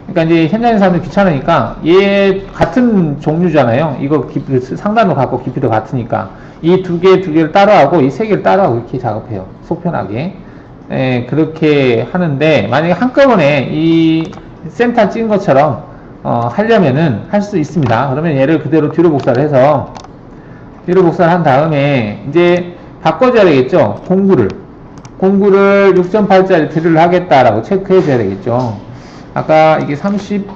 그러니까 이제 현장에 사람들이 귀찮으니까 얘 같은 종류잖아요. 이거 상단도 같고 깊이도 같으니까 이 두 개를 따로 하고 이 세 개를 따로 하고 이렇게 작업해요. 속 편하게. 예, 그렇게 하는데 만약에 한꺼번에 이 센터 찍은 것처럼 하려면은 할 수 있습니다. 그러면 얘를 그대로 뒤로 복사를 해서 뒤로 복사를 한 다음에 이제 바꿔줘야 되겠죠. 공구를 6.8짜리 드릴을 하겠다라고 체크해 줘야 되겠죠. 아까 이게 30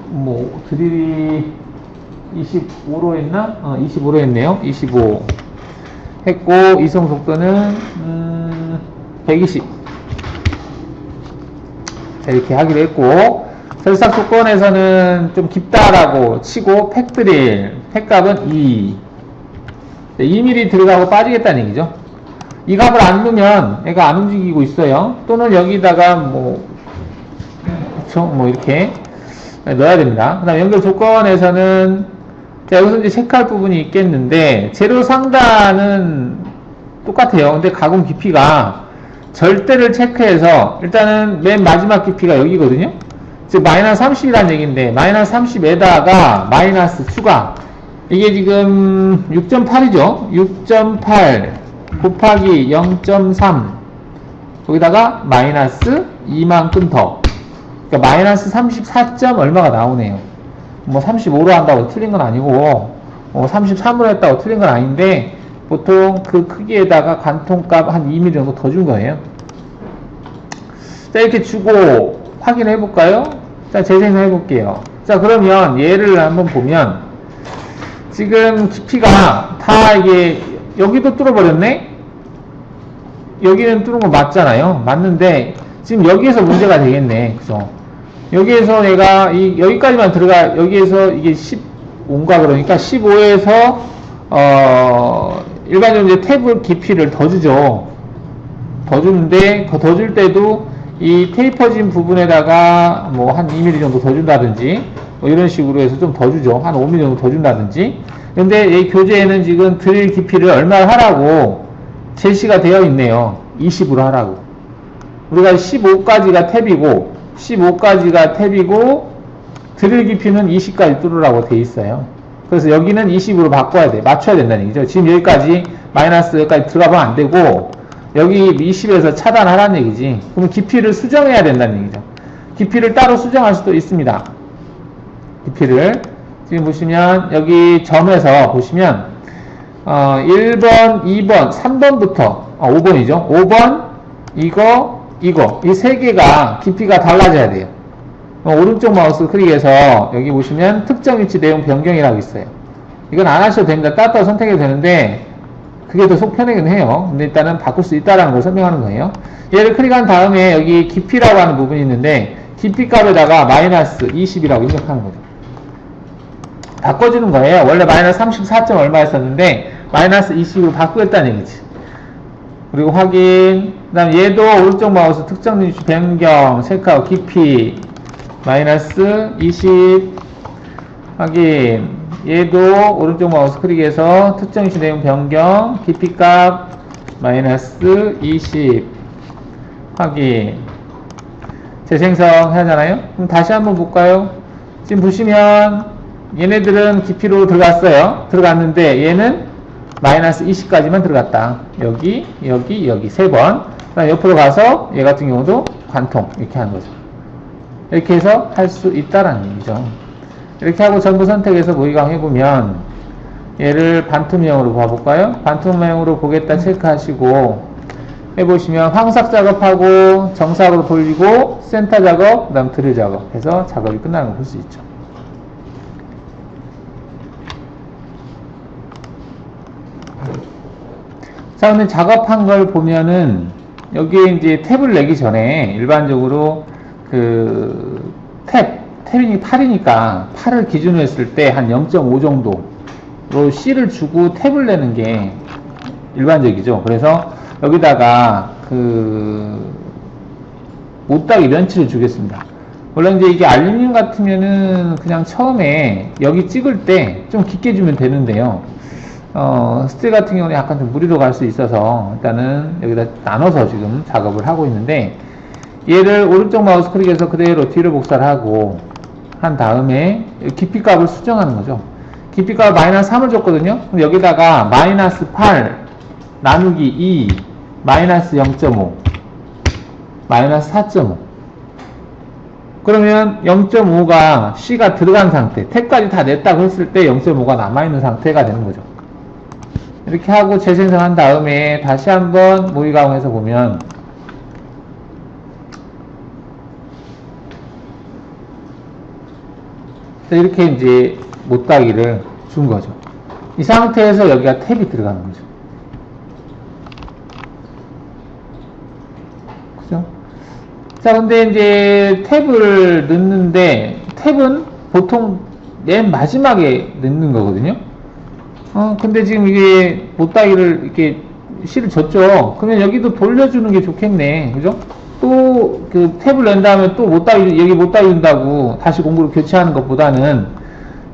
드릴이 25로 했나? 25로 했네요. 25 했고 이송 속도는 120 이렇게 하기로 했고, 설상 조건에서는 좀 깊다라고 치고 팩드릴 팩값은 2 2mm 들어가고 빠지겠다는 얘기죠. 이 값을 안 넣으면 얘가 안 움직이고 있어요. 또는 여기다가 이렇게 넣어야 됩니다. 그 다음 연결 조건에서는 자, 여기서 이제 체크할 부분이 있겠는데 재료 상단은 똑같아요. 근데 가공 깊이가 절대를 체크해서 일단은 맨 마지막 깊이가 여기거든요. 즉 마이너스 30이라는 얘기인데 마이너스 30에다가 마이너스 추가 이게 지금 6.8이죠. 6.8 곱하기 0.3 거기다가 마이너스 2만큼 더, 그러니까 마이너스 34점 얼마가 나오네요. 35로 한다고 틀린 건 아니고 33으로 했다고 틀린 건 아닌데 보통 그 크기에다가 관통값 한 2mm 정도 더 준 거예요. 자, 이렇게 주고 확인해 볼까요? 자, 재생해 볼게요. 자, 그러면 얘를 한번 보면 지금 깊이가 다 이게 여기도 뚫어버렸네? 여기는 뚫은 거 맞잖아요. 맞는데 지금 여기에서 문제가 되겠네. 그죠? 여기에서 내가 여기까지만 들어가, 여기에서 이게 15인가 그러니까 15에서 일반적으로 이제 탭을 깊이를 더 주죠. 더 주는데 더 줄 때도 이 테이퍼진 부분에다가 한 2mm 정도 더 준다든지 이런 식으로 해서 좀 더 주죠. 한 5mm 정도 더 준다든지. 근데 이 교재에는 지금 드릴 깊이를 얼마를 하라고 제시가 되어 있네요. 20으로 하라고. 우리가 15까지가 탭이고 15까지가 탭이고 드릴 깊이는 20까지 뚫으라고 돼 있어요. 그래서 여기는 20으로 바꿔야 돼. 맞춰야 된다는 얘기죠. 지금 여기까지 마이너스 여기까지 들어가면 안 되고 여기 20에서 차단하라는 얘기지. 그럼 깊이를 수정해야 된다는 얘기죠. 깊이를 따로 수정할 수도 있습니다. 깊이를 지금 보시면 여기 점에서 보시면 1번, 2번, 3번부터 5번이죠. 5번 이거 이 세 개가 깊이가 달라져야 돼요. 오른쪽 마우스 클릭해서 여기 보시면 특정 위치 내용 변경이라고 있어요. 이건 안 하셔도 됩니다. 따로 선택해도 되는데 그게 더 속 편하긴 해요. 근데 일단은 바꿀 수 있다는 걸 설명하는 거예요. 얘를 클릭한 다음에 여기 깊이라고 하는 부분이 있는데 깊이 값에다가 마이너스 20이라고 입력하는 거죠. 바꿔주는 거예요. 원래 마이너스 34점 얼마였었는데 마이너스 20으로 바꾸겠다는 얘기지. 그리고 확인. 그 다음 얘도 오른쪽 마우스 특정 위치 변경 체크하고 깊이 마이너스 20 확인. 얘도 오른쪽 마우스 클릭해서 특정 위치 내용 변경 깊이값 마이너스 20 확인. 재생성 하잖아요. 그럼 다시 한번 볼까요? 지금 보시면 얘네들은 깊이로 들어갔는데 얘는 마이너스 20까지만 들어갔다. 여기 세 번. 그다음 옆으로 가서 얘 같은 경우도 관통 이렇게 하는 거죠. 이렇게 해서 할 수 있다라는 얘기죠. 이렇게 하고 전부 선택해서 모의강 해보면 얘를 반투명으로 봐볼까요? 반투명으로 보겠다 체크하시고 해보시면 황삭 작업하고 정삭으로 돌리고 센터 작업, 그 다음 드릴 작업 해서 작업이 끝나는 걸 볼 수 있죠. 자, 근데 작업한 걸 보면은 여기에 이제 탭을 내기 전에 일반적으로 탭이 8이니까 8을 기준으로 했을 때 한 0.5 정도로 C를 주고 탭을 내는 게 일반적이죠. 그래서 여기다가 못따기 면치를 주겠습니다. 원래 이제 이게 알루미늄 같으면은 그냥 처음에 여기 찍을 때 좀 깊게 주면 되는데요. 스틸 같은 경우는 약간 좀 무리로 갈 수 있어서 일단은 여기다 나눠서 지금 작업을 하고 있는데, 얘를 오른쪽 마우스 클릭해서 그대로 뒤로 복사를 하고 한 다음에 깊이값을 수정하는 거죠. 깊이값 마이너스 3을 줬거든요. 그럼 여기다가 마이너스 8 나누기 2 마이너스 0.5 마이너스 4.5, 그러면 0.5가 C가 들어간 상태, 탭까지 다 냈다고 했을 때 0.5가 남아있는 상태가 되는 거죠. 이렇게 하고 재생성한 다음에 다시 한번 모의 가공해서 보면 이렇게 이제 못따기를 준 거죠. 이 상태에서 여기가 탭이 들어가는 거죠. 그죠? 자, 근데 이제 탭을 넣는데, 탭은 보통 맨 마지막에 넣는 거거든요. 근데 지금 이게 못따기를 이렇게 실을 줬죠. 그러면 여기도 돌려주는 게 좋겠네. 그죠? 또 그 탭을 낸 다음에 또 못따기, 여기 못따기 준다고 다시 공구를 교체하는 것보다는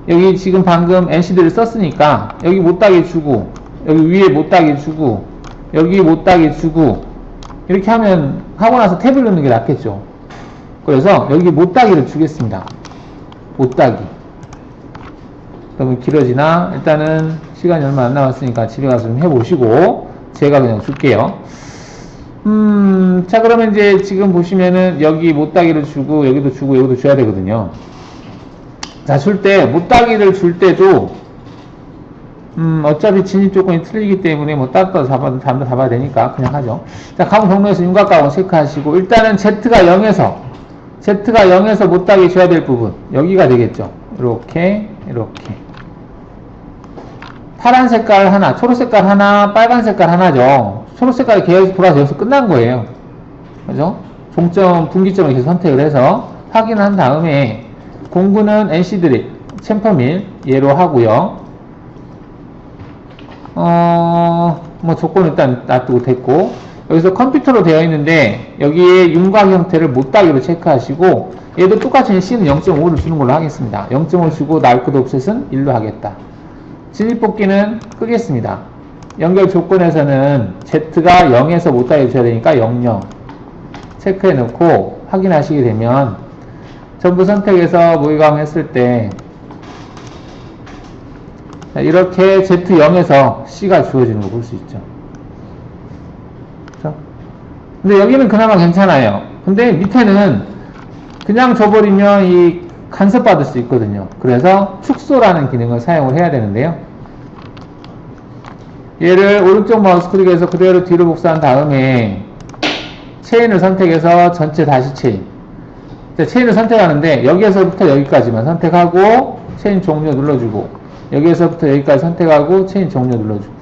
여기 지금 방금 NC들을 썼으니까 여기 못따기 주고, 여기 위에 못따기 주고, 여기 못따기 주고, 이렇게 하면 하고 나서 탭을 넣는 게 낫겠죠. 그래서 여기 못따기를 주겠습니다. 못따기. 너무 길어지나? 일단은 시간이 얼마 안 남았으니까 집에 가서 좀 해보시고 제가 그냥 줄게요. 자, 그러면 이제 지금 보시면은 여기 못따기를 주고 여기도 주고 여기도 줘야 되거든요. 자, 줄 때 못따기를 줄 때도 어차피 진입 조건이 틀리기 때문에 뭐 따로 잡아야 되니까 그냥 하죠. 자, 가공 경로에서 윤곽가공 체크하시고, 일단은 Z가 0에서 못따기 줘야 될 부분 여기가 되겠죠. 이렇게 파란 색깔 하나, 초록 색깔 하나, 빨간 색깔 하나죠. 초록 색깔이 계속 돌아서 여기서 끝난 거예요. 그죠? 종점, 분기점을 계속 선택을 해서 확인한 다음에 공구는 NC 드립, 챔퍼밀 얘로 하고요. 뭐 조건 일단 놔두고 됐고, 여기서 컴퓨터로 되어 있는데 여기에 윤곽 형태를 못따기로 체크하시고, 얘도 똑같이 C는 0.5를 주는 걸로 하겠습니다. 0.5 주고 날끝 옵셋은 1로 하겠다. 진입 뽑기는 끄겠습니다. 연결 조건에서는 Z가 0에서 못따기 줘야 되니까 00 체크해 놓고 확인하시게 되면 전부 선택해서 모의가공 했을 때 이렇게 Z0에서 C가 주어지는 거 볼 수 있죠. 그렇죠? 근데 여기는 그나마 괜찮아요. 근데 밑에는 그냥 줘버리면 이 간섭받을 수 있거든요. 그래서 축소라는 기능을 사용을 해야 되는데요. 얘를 오른쪽 마우스 클릭해서 그대로 뒤로 복사한 다음에 체인을 선택해서 전체 다시 체인. 체인을 선택하는데 여기에서부터 여기까지만 선택하고 체인 종료 눌러주고, 여기에서부터 여기까지 선택하고 체인 종료 눌러주고,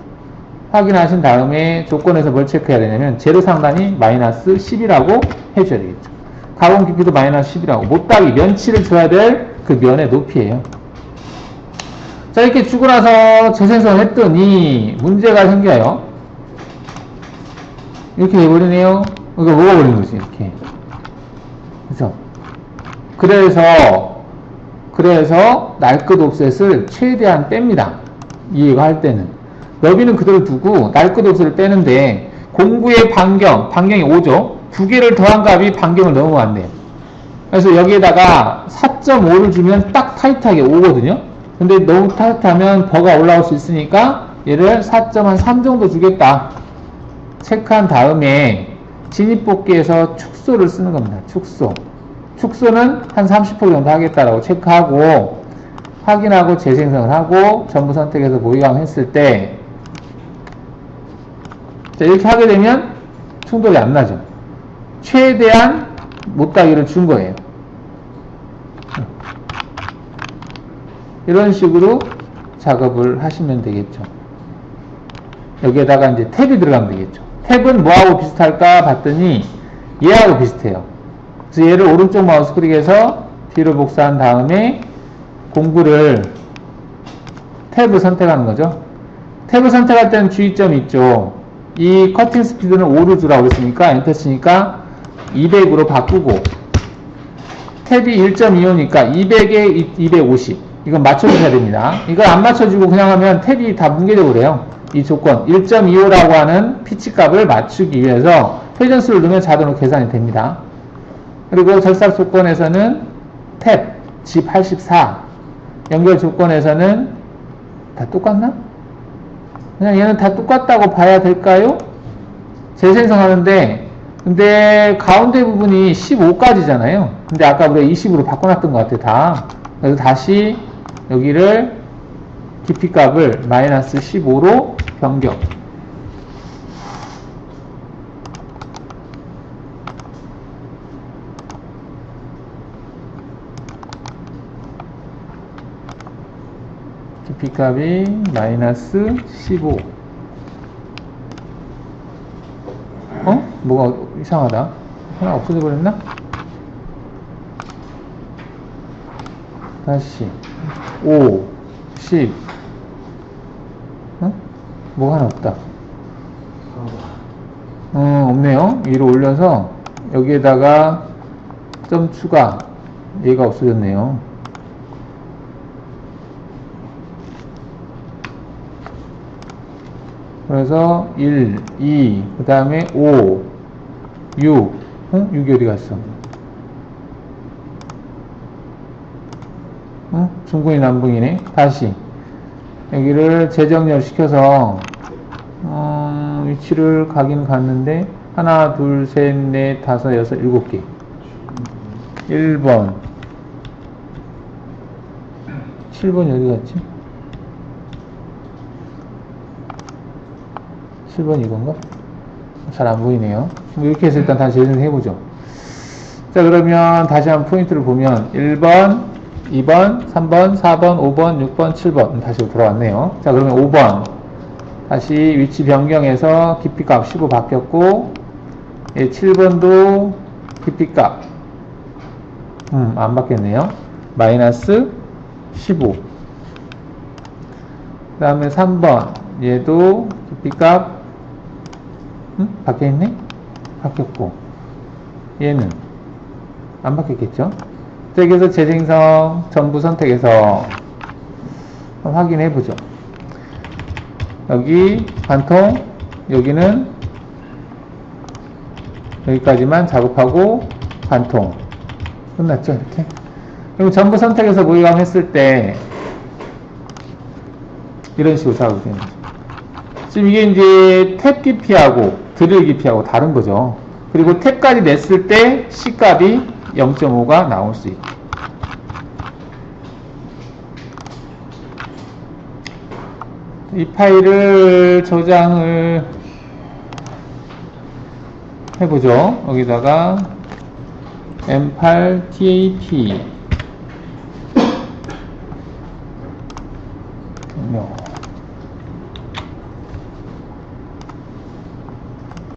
확인하신 다음에 조건에서 뭘 체크해야 되냐면 제로 상단이 마이너스 10이라고 해줘야 되겠죠. 가공 깊이도 마이너스 10이라고, 못따기 면치를 줘야 될 그 면의 높이에요. 자, 이렇게 주고 나서 재생성을 했더니 문제가 생겨요. 이렇게 돼버리네요. 이거 먹어버린 거지, 이렇게. 그죠? 그래서 날끝 옵셋을 최대한 뺍니다. 이거 할 때는. 너비는 그대로 두고 날끝 옵셋을 빼는데, 공구의 반경이 5죠? 두 개를 더한 값이 반경을 넘으면 안 돼요. 그래서 여기에다가 4.5를 주면 딱 타이트하게 5거든요? 근데 너무 타이트하면 버가 올라올 수 있으니까 얘를 4.3 정도 주겠다. 체크한 다음에 진입뽑기에서 축소를 쓰는 겁니다. 축소는 한 30% 정도 하겠다라고 체크하고, 확인하고 재생성을 하고 전부 선택해서 모의가공 했을 때, 자, 이렇게 하게 되면 충돌이 안 나죠. 최대한 못따기를 준 거예요. 이런 식으로 작업을 하시면 되겠죠. 여기에다가 이제 탭이 들어가면 되겠죠. 탭은 뭐하고 비슷할까 봤더니 얘하고 비슷해요. 그래서 얘를 오른쪽 마우스 클릭해서 뒤로 복사한 다음에 공구를 탭을 선택하는 거죠. 탭을 선택할 때는 주의점이 있죠. 이 커팅 스피드는 5를 주라고 했으니까 엔터 치니까 200으로 바꾸고, 탭이 1.25니까 200에 250, 이건 맞춰주셔야 됩니다. 이걸 안 맞춰주고 그냥 하면 탭이 다 뭉개져 버려요. 이 조건 1.25라고 하는 피치 값을 맞추기 위해서 회전수를 넣으면 자동으로 계산이 됩니다. 그리고 절삭 조건에서는 탭 G84 연결 조건에서는 다 똑같나? 그냥 얘는 다 똑같다고 봐야 될까요? 재생성하는데 근데 가운데 부분이 15까지잖아요. 근데 아까 우리가 20으로 바꿔놨던 것 같아요. 다. 그래서 다시 여기를 깊이값을 마이너스 15로 변경. 깊이값이 마이너스 15. 뭐가 이상하다. 하나 없어져 버렸나? 다시 5, 10. 뭐가 하나 없다. 없네요. 위로 올려서 여기에다가 점 추가. 얘가 없어졌네요. 그래서 1, 2, 그 다음에 5, 6. 6이 어디 갔어? 중근이 남분이네. 다시 여기를 재정렬 시켜서 위치를 가긴 갔는데 하나, 둘, 셋, 넷, 다섯, 여섯, 일곱 개. 1번 7번이 어디 갔지? 7번 이건가? 잘 안 보이네요. 이렇게 해서 일단 다시 재생해보죠. 자, 그러면 다시 한번 포인트를 보면 1번, 2번, 3번, 4번, 5번, 6번, 7번 다시 돌아왔네요. 자, 그러면 5번 다시 위치 변경해서 깊이값 15 바뀌었고 7번도 깊이값 안 바뀌었네요. 마이너스 15. 그 다음에 3번 얘도 깊이값 바뀌어있네? 바뀌었고 얘는 안 바뀌었겠죠? 여기서 재생성 전부 선택해서 확인해보죠. 여기 관통, 여기는 여기까지만 작업하고 관통 끝났죠? 이렇게. 그럼 전부 선택해서 모의감했을 때 이런 식으로 작업이 되는 거죠. 지금 이게 이제 탭 깊이하고 드릴 깊이하고 다른 거죠. 그리고 탭까지 냈을 때 C값이 0.5가 나올 수 있고. 이 파일을 저장을 해보죠. 여기다가 M8 TAP